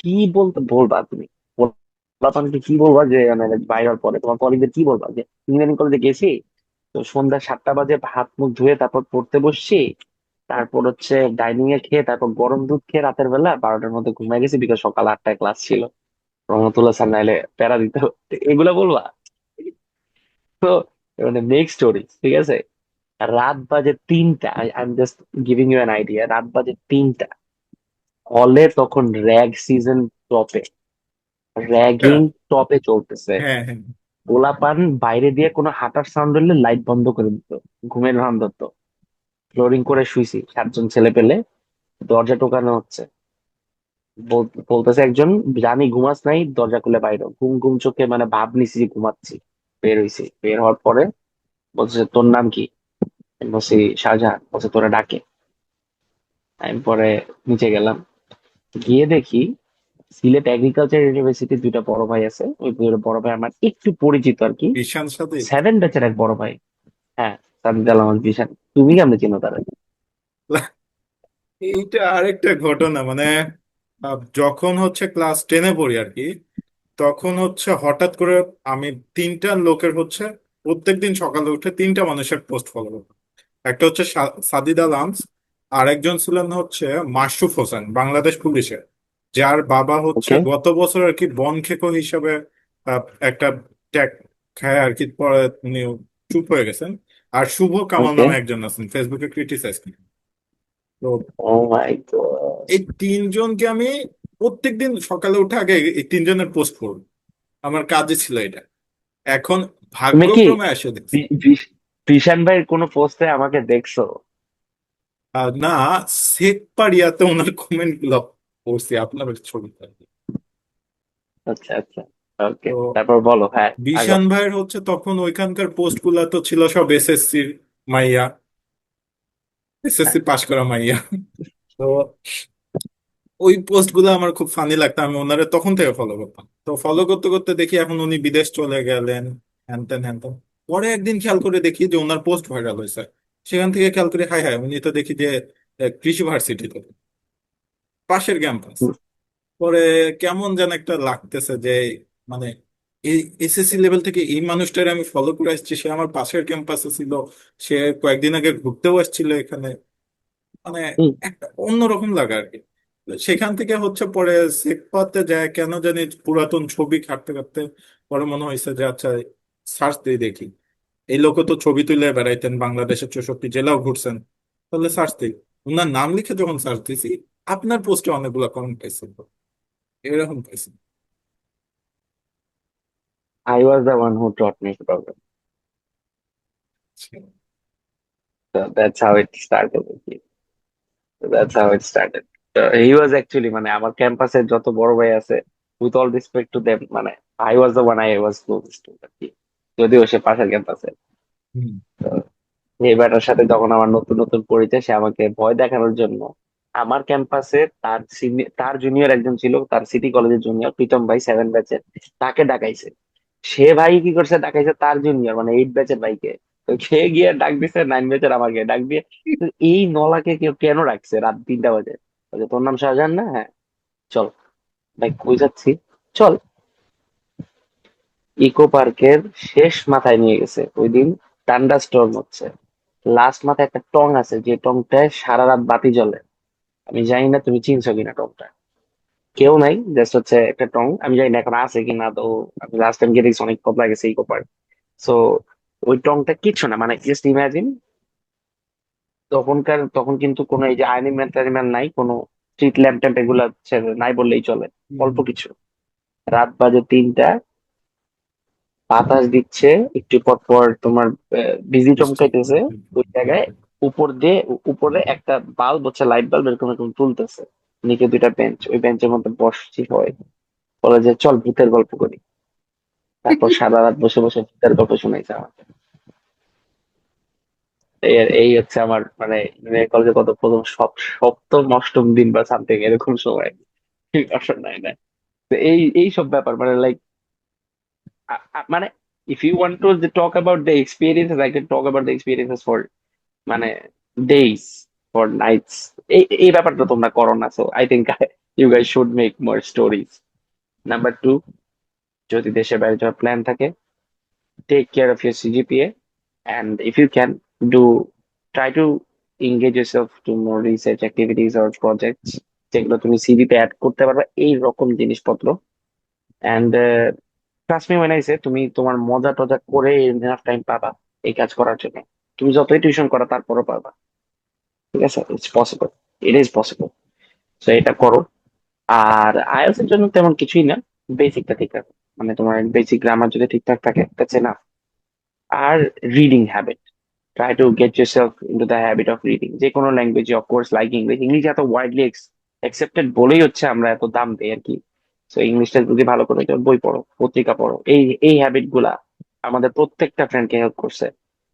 কি বলতে বলবা তুমি, বলবা কি বলবা যে মানে বাইরে হওয়ার পরে তোমার কলিগদের কি বলবা যে ইঞ্জিনিয়ারিং কলেজে গেছি, তো সন্ধ্যা 7টা বাজে হাত মুখ ধুয়ে তারপর পড়তে বসছি, তারপর হচ্ছে ডাইনিং এ খেয়ে তারপর গরম দুধ খেয়ে রাতের বেলা 12টার মধ্যে ঘুমিয়ে গেছি, বিকাল সকাল 8টায় ক্লাস ছিল, রহমতুল্লাহ স্যার নাইলে প্যারা দিতে হতো, এগুলা বলবা? তো মানে মেক স্টোরি, ঠিক আছে। রাত বাজে 3টা, I am just giving you an idea, রাত বাজে 3টা, হলে তখন র্যাগ সিজন টপে, আচ্ছা। র্যাগিং টপে চলতেছে। হ্যাঁ হ্যাঁ। পোলাপান বাইরে দিয়ে কোনো হাঁটার সাউন্ড হলে লাইট বন্ধ করে দিত, ঘুমের ভান ধরতো। ফ্লোরিং করে শুইছি 7জন ছেলে পেলে, দরজা টোকানো হচ্ছে, বলতেছে একজন, জানি ঘুমাস নাই, দরজা খুলে বাইরে হ। ঘুম ঘুম চোখে মানে ভাব নিছি যে ঘুমাচ্ছি। বের হইছি, বের হওয়ার পরে বলছে তোর নাম কি? আমি বলছি শাহজাহান। বলছে তোরা ডাকে। আমি পরে নিচে গেলাম, গিয়ে দেখি সিলেট এগ্রিকালচার ইউনিভার্সিটির দুইটা বড় ভাই আছে, ওই দুটো বড় ভাই আমার একটু পরিচিত আর কি, ঈশান সাথে 7 ব্যাচের এক বড় ভাই। হ্যাঁ, সাদিক আল আমার বিশাল। তুমি কেমনে চিনো তারা? এইটা আরেকটা ঘটনা মানে যখন হচ্ছে ক্লাস 10-এ পড়ি আর কি, তখন হচ্ছে হঠাৎ করে আমি তিনটা লোকের হচ্ছে প্রত্যেকদিন সকালে উঠে তিনটা মানুষের পোস্ট ফলো করতাম। একটা হচ্ছে সাদিদ আল আনস, আর একজন ছিলেন হচ্ছে মাসরুফ হোসেন, বাংলাদেশ পুলিশের, যার বাবা হচ্ছে ওকে, গত বছর আর কি বন খেকো হিসাবে একটা ট্যাগ খায় আর কি, পরে উনি চুপ হয়ে গেছেন। আর শুভ কামাল ওকে। নামে একজন আছেন, ফেসবুকে ক্রিটিসাইজ করেন। তো ও মাই গড। এই তিনজনকে আমি প্রত্যেকদিন সকালে উঠে আগে এই তিনজনের পোস্ট করব, আমার কাজে ছিল এটা। এখন তুমি কি ভাগ্যক্রমে এসে দেখছি বিশান ভাইয়ের কোনো পোস্টে আমাকে দেখছো? না, শেখ পাড়িয়াতে ওনার কমেন্ট গুলো পড়ছি আপনার ছবিতে। আচ্ছা আচ্ছা, ওকে, তো তারপর বলো, হ্যাঁ। আগো। বিশান ভাইয়ের হচ্ছে তখন ওইখানকার পোস্ট গুলা তো ছিল সব এসএসসির মাইয়া, এসএসসি পাশ করা মাইয়া। তো ওই পোস্ট গুলো আমার খুব ফানি লাগতো, আমি ওনারে তখন থেকে ফলো করতাম। তো ফলো করতে করতে দেখি এখন উনি বিদেশ চলে গেলেন, হ্যানতেন হ্যানতেন। পরে একদিন খেয়াল করে দেখি যে ওনার পোস্ট ভাইরাল হয়েছে। সেখান থেকে খেয়াল করি হাই হাই, উনি তো দেখি যে কৃষি ভার্সিটিতে, পাশের ক্যাম্পাস। পরে কেমন যেন একটা লাগতেছে যে মানে এই এসএসসি লেভেল থেকে এই মানুষটার আমি ফলো করে আসছি, সে আমার পাশের ক্যাম্পাসে ছিল, সে কয়েকদিন আগে ঘুরতেও আসছিল এখানে। মানে হুম। একটা অন্যরকম লাগে আর কি। সেখান থেকে হচ্ছে পরে সেকপাতে যায় কেন জানি, পুরাতন ছবি ঘাটতে ঘাটতে পরে মনে হয়েছে যে আচ্ছা সার্চ দিয়ে দেখি। এই লোক তো ছবি তুলে বেড়াইতেন, বাংলাদেশের 64 জেলাও ঘুরছেন। তাহলে সার্চ দিই, ওনার নাম লিখে যখন সার্চ দিছি, আপনার পোস্টে অনেকগুলো কমেন্ট পাইছি, এরকম পাইছি। I was the one who taught me program. So that's how it started. That's how it started. So he was actually মানে আমার ক্যাম্পাসে যত বড় ভাই আছে, with all respect to them, মানে I was the one I was closest to আর কি, যদিও সে পাশের ক্যাম্পাসে। হুম। তো এই ব্যাটার সাথে যখন আমার নতুন নতুন পরিচয়, সে আমাকে ভয় দেখানোর জন্য আমার ক্যাম্পাসে তার জুনিয়র একজন ছিল, তার সিটি কলেজের জুনিয়র প্রীতম ভাই 7 ব্যাচের, তাকে ডাকাইছে। সে ভাই কি করছে, ডাকাইছে তার জুনিয়র মানে 8 ব্যাচের ভাইকে। তো সে গিয়ে ডাক দিছে 9 ব্যাচের আমাকে ডাক দিয়ে। তো এই নলাকে কেউ কেন রাখছে রাত 3টা বাজে? বলছে, তোর নাম শাহজাহান না? হ্যাঁ, চল। ভাই কই যাচ্ছি? চল। ইকো পার্কের শেষ মাথায় নিয়ে গেছে ওই দিন। টান্ডা স্টর্ম হচ্ছে, লাস্ট মাথায় একটা টং আছে, যে টংটায় সারা রাত বাতি জ্বলে। আমি জানি না তুমি চিনছো কিনা টংটা। কেউ নাই, জাস্ট হচ্ছে একটা টং, আমি জানি না এখন আছে কিনা। তো আমি লাস্ট টাইম গিয়ে দেখছি অনেক কত গেছে ইকো পার্ক। সো ওই টংটা কিচ্ছু না, মানে জাস্ট ইমাজিন। তখন কিন্তু কোনো এই যে আর্নিম্যান টার্নিম্যান নাই, কোনো স্ট্রিট ল্যাম্প ট্যাম্প এগুলা নাই বললেই চলে। অল্প কিছু। রাত বাজে 3টা, বাতাস দিচ্ছে, একটু পর পর তোমার বিজি বৃষ্টি। চমকাইতেছে। ওই জায়গায় উপরে একটা বাল্ব হচ্ছে, লাইট বাল্ব এরকম এরকম তুলতেছে। নিচে 2টা বেঞ্চ, ওই বেঞ্চের মধ্যে বসছি হয়। বলে যে চল ভূতের গল্প করি। তারপর সারা রাত বসে বসে ভূতের গল্প শুনাইছে আমাকে। এই হচ্ছে আমার মানে কলেজে কত প্রথম সপ্তম অষ্টম দিন বা সামথিং এরকম সময়। আসলে নাই না। তো এই সব ব্যাপার মানে লাইক, মানে if you want to talk about the experiences, I can talk about the experiences for মানে days, for nights। এই ব্যাপারটা তোমরা করো না, so I think you guys should make more stories. Number 2, যদি দেশের বাইরে যাওয়ার প্ল্যান থাকে, take care of your CGPA, and if you can, do try to engage yourself to more research activities or projects যেগুলো তুমি সিভিতে add করতে পারবে, এই রকম জিনিসপত্র। And trust me when I say, তুমি তোমার মজা টজা করে এনাফ টাইম পাবা এই কাজ করার জন্য। তুমি যতই টিউশন করো তারপরও পারবা। ঠিক আছে, it's possible, it is possible. তো এটা করো। আর আইএলটিএস এর জন্য তেমন কিছুই না, বেসিকটা ঠিক রাখো। মানে তোমার বেসিক গ্রামার যদি ঠিকঠাক থাকে, দ্যাটস এনাফ। আর reading habit, try to get yourself into the habit of reading. যে কোনো language, of course like English. English এত ওয়াইডলি অ্যাকসেপ্টেড বলেই হচ্ছে আমরা এত দাম দেই আর কি। তো ইংলিশটা যদি ভালো করে বই পড়ো, পত্রিকা পড়ো, এই হ্যাবিট গুলা আমাদের প্রত্যেকটা ফ্রেন্ডকে হেল্প করছে।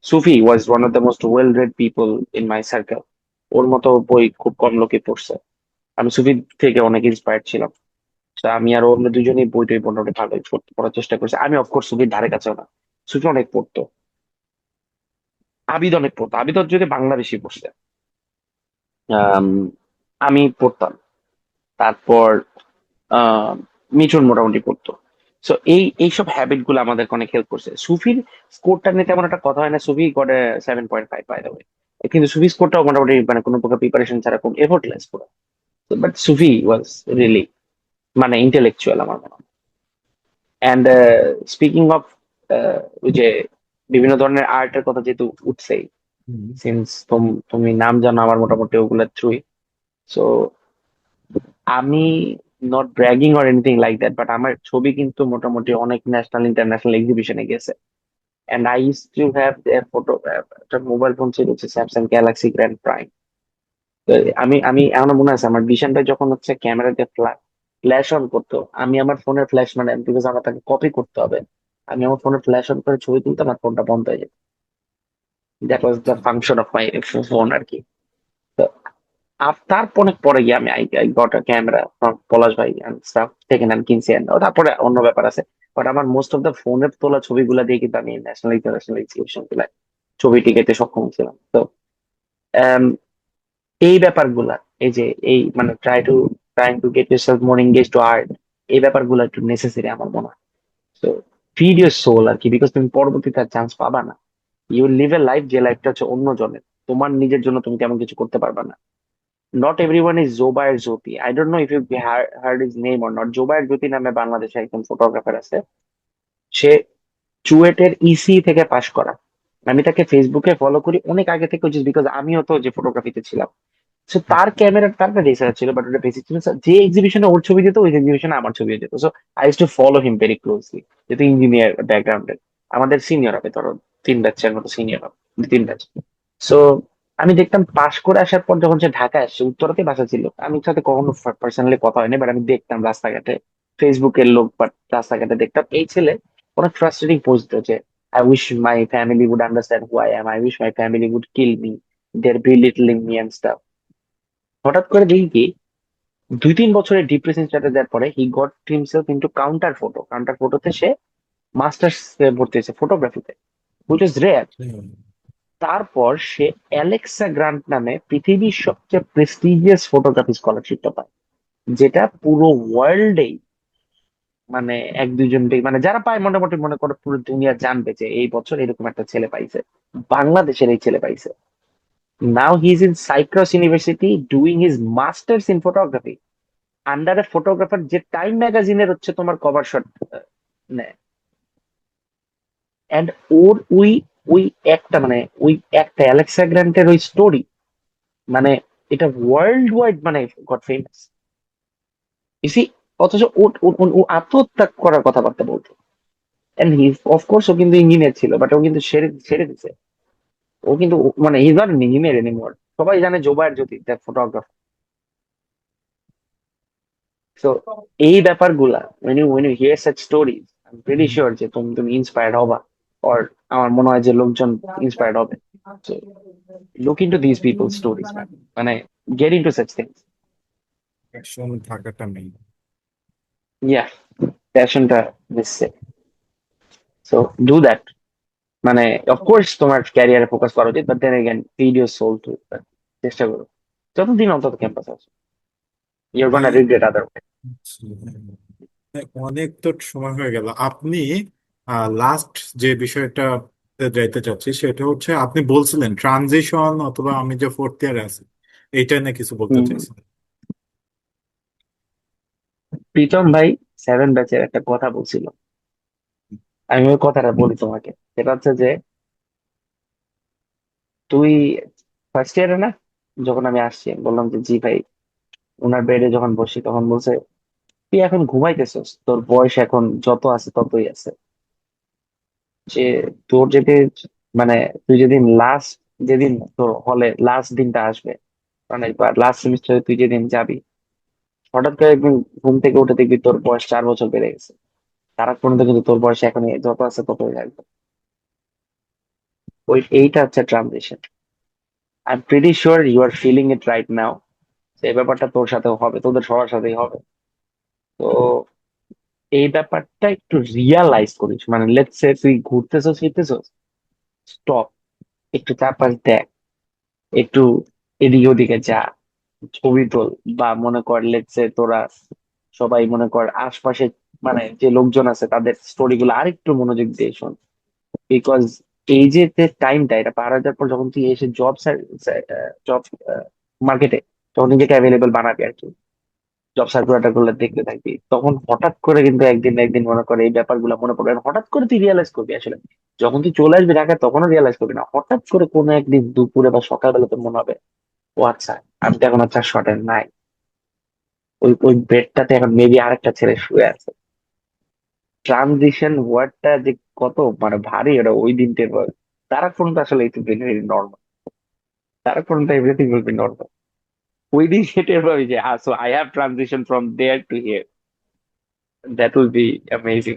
Sufi was one of the most well read people in my circle. ওর মতো বই খুব কম লোকে পড়ছে। আমি সুফি থেকে অনেক ইন্সপায়ার্ড ছিলাম। তো আমি আর ও, আমরা দুজনেই বই টই মোটামুটি ভালো পড়ার চেষ্টা করছি। আমি অফকোর্স সুফির ধারে কাছেও না। সুফি অনেক পড়তো, আবিদ অনেক পড়তো। আবিদ যদি বাংলা বেশি পড়ছে। আম, আমি পড়তাম। তারপর আহ মিঠুন মোটামুটি পড়তো। সো এইসব হ্যাবিট গুলো আমাদের অনেক হেল্প করছে। সুফির স্কোরটা নিয়ে তেমন একটা কথা হয় না, সুফি করে 7.5 বাই দ্য ওয়ে। কিন্তু সুফি স্কোরটাও মোটামুটি মানে কোনো প্রকার প্রিপারেশন ছাড়া খুব এফোর্টলেস পুরো। বাট সুফি ওয়াজ রিয়েলি মানে ইন্টেলেকচুয়াল আমার মনে হয়। অ্যান্ড স্পিকিং অফ ওই যে বিভিন্ন ধরনের আর্টের কথা যেহেতু উঠছেই, হুম। সিন্স তুমি নাম জানো আমার মোটামুটি ওগুলোর থ্রুই। সো আমি not bragging or anything like that, but আমার ছবি কিন্তু মোটামুটি অনেক ন্যাশনাল ইন্টারন্যাশনাল এক্সিবিশনে গেছে। And I use to have a photo, একটা মোবাইল ফোন ছিল হচ্ছে স্যামসাং গ্যালাক্সি গ্র্যান্ড প্রাইম। আমি এখনো মনে আছে আমার বিশান ভাই যখন হচ্ছে ক্যামেরাতে ফ্ল্যাশ অন করতো, আমি আমার ফোনের ফ্ল্যাশ মানে, বিকজ আমার তাকে কপি করতে হবে, আমি আমার ফোনের ফ্ল্যাশ অন করে ছবি তুলতাম আর ফোনটা বন্ধ হয়ে যেত। দ্যাট ওয়াজ দ্য আচ্ছা। ফাংশন অফ মাই ফোন আর কি। তো তারপরে পরে গিয়ে আমি I got a camera from Palash ভাই এন্ড স্টাফ, সেকেন্ড হ্যান্ড কিনছি and তারপরে অন্য ব্যাপার আছে। বাট আমার মোস্ট অফ দ্য ফোনের তোলা ছবিগুলা দিয়ে কিন্তু আমি ন্যাশনাল ইন্টারন্যাশনাল এক্সিবিশন গুলা ছবি টিকাইতে সক্ষম ছিলাম। তো আম, এই ব্যাপারগুলা, এই যে এই মানে trying to get yourself more engage two art, এই ব্যাপারগুলো একটু নেসেসারি আমার মনে হয়। তো ফিড ইউর সোল আর কি, বিকজ তুমি পরবর্তীতে চান্স পাবা না। ইউ লিভ এ লাইফ যে লাইফটা হচ্ছে অন্য জনের, তোমার নিজের জন্য তুমি তেমন কিছু করতে পারবা না। Not everyone is Zobayer Jyoti, I don't know if you heard is name or not. Zobayer Jyoti নামে বাংলাদেশে একজন ফটোগ্রাফার আছে। সে চুয়েটের ইসি থেকে পাশ করা। আমি তাকে ফেসবুকে ফলো করি অনেক আগে থেকে, জাস্ট বিকজ আমিও তো যে ফটোগ্রাফিতে ছিলাম। সো তার ক্যামেরা, তার একটা ডিএসএলআর ছিল, বাট ওটা বেসিক ছিল। So, যে এক্সিবিশনে ওর ছবি যেত, ওই এক্সিবিশনে আমার ছবি যেত। So I use to follow him very closely. যেহেতু ইঞ্জিনিয়ার ব্যাকগ্রাউন্ডের, আমাদের সিনিয়র হবে ধরো, 3 ব্যাচের মতো সিনিয়র হবে, 2-3 ব্যাচ। সো আমি দেখতাম পাশ করে আসার পর যখন সে ঢাকায় আসছে, উত্তরাতে বাসা ছিল, আমি ওর সাথে কখনো পার্সোনালি কথা হয়নি, বাট আমি দেখতাম রাস্তাঘাটে, ফেসবুকের লোক, বাট রাস্তাঘাটে দেখতাম এই ছেলে অনেক ফ্রাস্ট্রেটিং পোস্ট দিচ্ছে। I wish my family would understand who I am, I wish my family would kill me, they're belittling me and stuff. হঠাৎ করে দেখি কি, 2-3 বছরের ডিপ্রেশন স্টার্টে দেওয়ার পরে he got himself into counter ফটোতে সে মাস্টার্স ভর্তি হয়েছে ফটোগ্রাফিতে, হুইচ ইজ রেয়ার। তারপর সে অ্যালেক্সা গ্রান্ট নামে পৃথিবীর সবচেয়ে প্রেস্টিজিয়াস ফটোগ্রাফি স্কলারশিপটা পায়, যেটা পুরো ওয়ার্ল্ডেই মানে 1-2 জন মানে যারা পায়, মোটামুটি মনে করো পুরো দুনিয়া জানবে যে এই বছর এরকম একটা ছেলে পাইছে, বাংলাদেশের এই ছেলে পাইছে। Now he is in Cyprus university doing his masters in photography under a photographer, যে টাইম ম্যাগাজিনের হচ্ছে তোমার কভার শট নেয়। এন্ড ওর ওই ওই একটা মানে ওই একটা অ্যালেক্সা গ্র্যান্টের ওই স্টোরি, মানে এটা ওয়ার্ল্ড ওয়াইড মানে গট ফেমাস। ইসি, অথচ ও আত্মহত্যা করার কথাবার্তা বলতো। এন্ড হি অফকোর্স ও কিন্তু ইঞ্জিনিয়ার ছিল, বাট ও কিন্তু ছেড়ে ছেড়ে দিছে। ও কিন্তু মানে he is not engineer anymore. সবাই জানে জোবায়ের জ্যোতি দ্য ফটোগ্রাফার। সো এই ব্যাপারগুলা when you hear such stories, I'm pretty sure যে তুমি ইন্সপায়ার্ড হবা, or আমার মনে হয় যে লোকজন ইন্সপায়ার্ড হবে। So look into these people's stories, man. মানে get into such things. Action থাকাটা নেই। Yeah, প্যাশনটা মিশছে। So do that. মানে অফকোর্স তোমার ক্যারিয়ারে ফোকাস করা উচিত, but then again feed your soul too. চেষ্টা করো যতদিন অন্তত ক্যাম্পাস আছে, ইউর ভাই গোনা রিগ্রেট আদারওয়াইজ। হ্যাঁ, অনেক তো সময় হয়ে গেল। আপনি লাস্ট যে বিষয়টা যাইতে চাচ্ছি সেটা হচ্ছে, আপনি বলছিলেন ট্রানজিশন অথবা আমি যে ফোর্থ ইয়ারে আছি এইটা নিয়ে কিছু বলতে হম। চাইছিলেন। প্রীতম ভাই 7 ব্যাচের একটা কথা বলছিল, আমি ওই কথাটা বলি তোমাকে। সেটা হচ্ছে যে তুই ফার্স্ট ইয়ারে না, যখন আমি আসছি আমি বললাম যে জি ভাই। ওনার বেডে যখন বসি তখন বলছে, তুই এখন ঘুমাইতেছিস, তোর বয়স এখন যত আছে ততই আছে। যে তোর যদি মানে তুই যেদিন লাস্ট, যেদিন তোর হলে লাস্ট দিনটা আসবে, মানে লাস্ট সেমিস্টারে তুই যেদিন যাবি, হঠাৎ করে একদিন ঘুম থেকে উঠে দেখবি তোর বয়স 4 বছর বেড়ে গেছে। তার আগ পর্যন্ত কিন্তু তোর বয়স এখন যত আছে ততই থাকবে। এইটা হচ্ছে transition. I am pretty sure you are feeling it right now. এই ব্যাপারটা তোর সাথেও হবে, তোদের সবার সাথেই হবে। তো এই ব্যাপারটা একটু রিয়ালাইজ করিস, মানে লেটস সে তুই ঘুরতেছস ফিরতেছস, স্টপ, একটু চারপাশ দেখ, একটু এদিকে ওদিকে যা, ছবি তোল। বা মনে কর লেটস সে তোরা সবাই মনে কর আশপাশে মানে যে লোকজন আছে তাদের স্টোরি গুলো আরেকটু মনোযোগ দিয়ে শোন। বিকজ এই যে টাইমটা এটা পার হয়ে যাওয়ার পর যখন তুই এসে জব মার্কেটে যখন নিজেকে অ্যাভেলেবল বানাবি আর কি, জব সার্কুলার গুলো দেখতে থাকবি, তখন হঠাৎ করে কিন্তু একদিন না একদিন মনে করে এই ব্যাপারগুলো মনে পড়বে। আর হঠাৎ করে তুই রিয়েলাইজ করবি আসলে, যখন তুই চলে আসবি ঢাকায় তখনও রিয়েলাইজ করবি না, হঠাৎ করে কোনো একদিন দুপুরে বা সকালবেলা তোর মনে হবে, ও আচ্ছা, আমি তো এখন আর 400 নাই, ওই ওই বেডটাতে এখন মেবি আরেকটা ছেলে শুয়ে আছে। ট্রানজিশন ওয়ার্ডটা যে কত মানে ভারী, ওটা ওই দিন টের পাবে। তারা পর্যন্ত আসলে ইট ভেরি ভেরি নর্মাল, তারা পর্যন্ত এভরিথিং উইল বি নর্মাল। ওই দিন সে টের পাবে যে so I have transition from there to here, that will be amazing.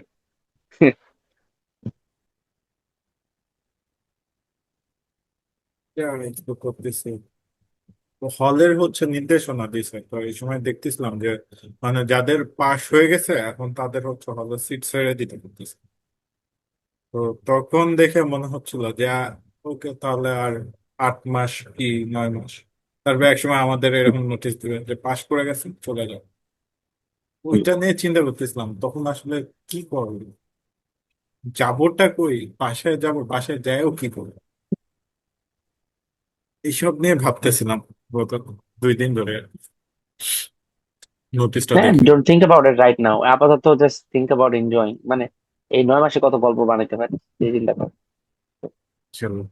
তো করতেছি, হলের হচ্ছে নির্দেশনা দিছে, তো এই সময় দেখতেছিলাম যে মানে যাদের পাশ হয়ে গেছে এখন তাদের হচ্ছে হলের সিট ছেড়ে দিতে করতেছে। তো তখন দেখে মনে হচ্ছিল যে ওকে তাহলে আর 8 মাস কি 9 মাস, তারপর একসময় আমাদের এরকম নোটিশ দিবে যে পাশ করে গেছে চলে যাও। ওইটা নিয়ে চিন্তা করতেছিলাম তখন আসলে কি করবো। যাবোটা কই, বাসায় যাব, বাসায় যাইও কি করবো, এইসব নিয়ে ভাবতেছিলাম গত 2 দিন ধরে নোটিশটা হ্যাঁ, দেখে। Don't think about it right নাও, আপাতত জাস্ট থিঙ্ক অ্যাবাউট এনজয়িং। মানে এই 9 মাসে কত গল্প বানাইতে পারি, এই চিন্তা করো। চলো,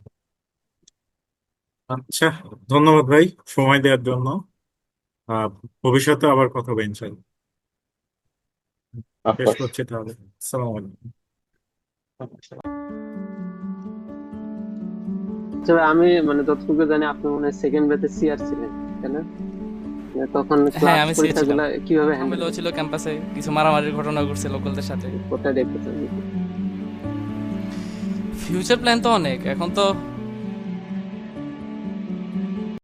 আচ্ছা, ধন্যবাদ ভাই সময় দেওয়ার জন্য। আহ ভবিষ্যতে আবার কথা হবে ইনশাল্লাহ। শেষ অফকোর্স। করছি তাহলে, আসসালামু আলাইকুম। আচ্ছা ভাই, আমি মানে যতটুকু জানি আপনি মনে হয় সেকেন্ড ব্যাচে সিআর ছিলেন, তাই না? মানে তখন হ্যাঁ, ক্লাস আমি সিএ ছিলাম। পরীক্ষাগুলো কিভাবে হ্যান্ডেল ঝামেলাও ছিল করতেন? ক্যাম্পাসে, কিছু মারামারির ঘটনা ঘটছে লোকালদের সাথে। কোথায় দেখতেছেন? ফিউচার প্ল্যান তো অনেক, এখন তো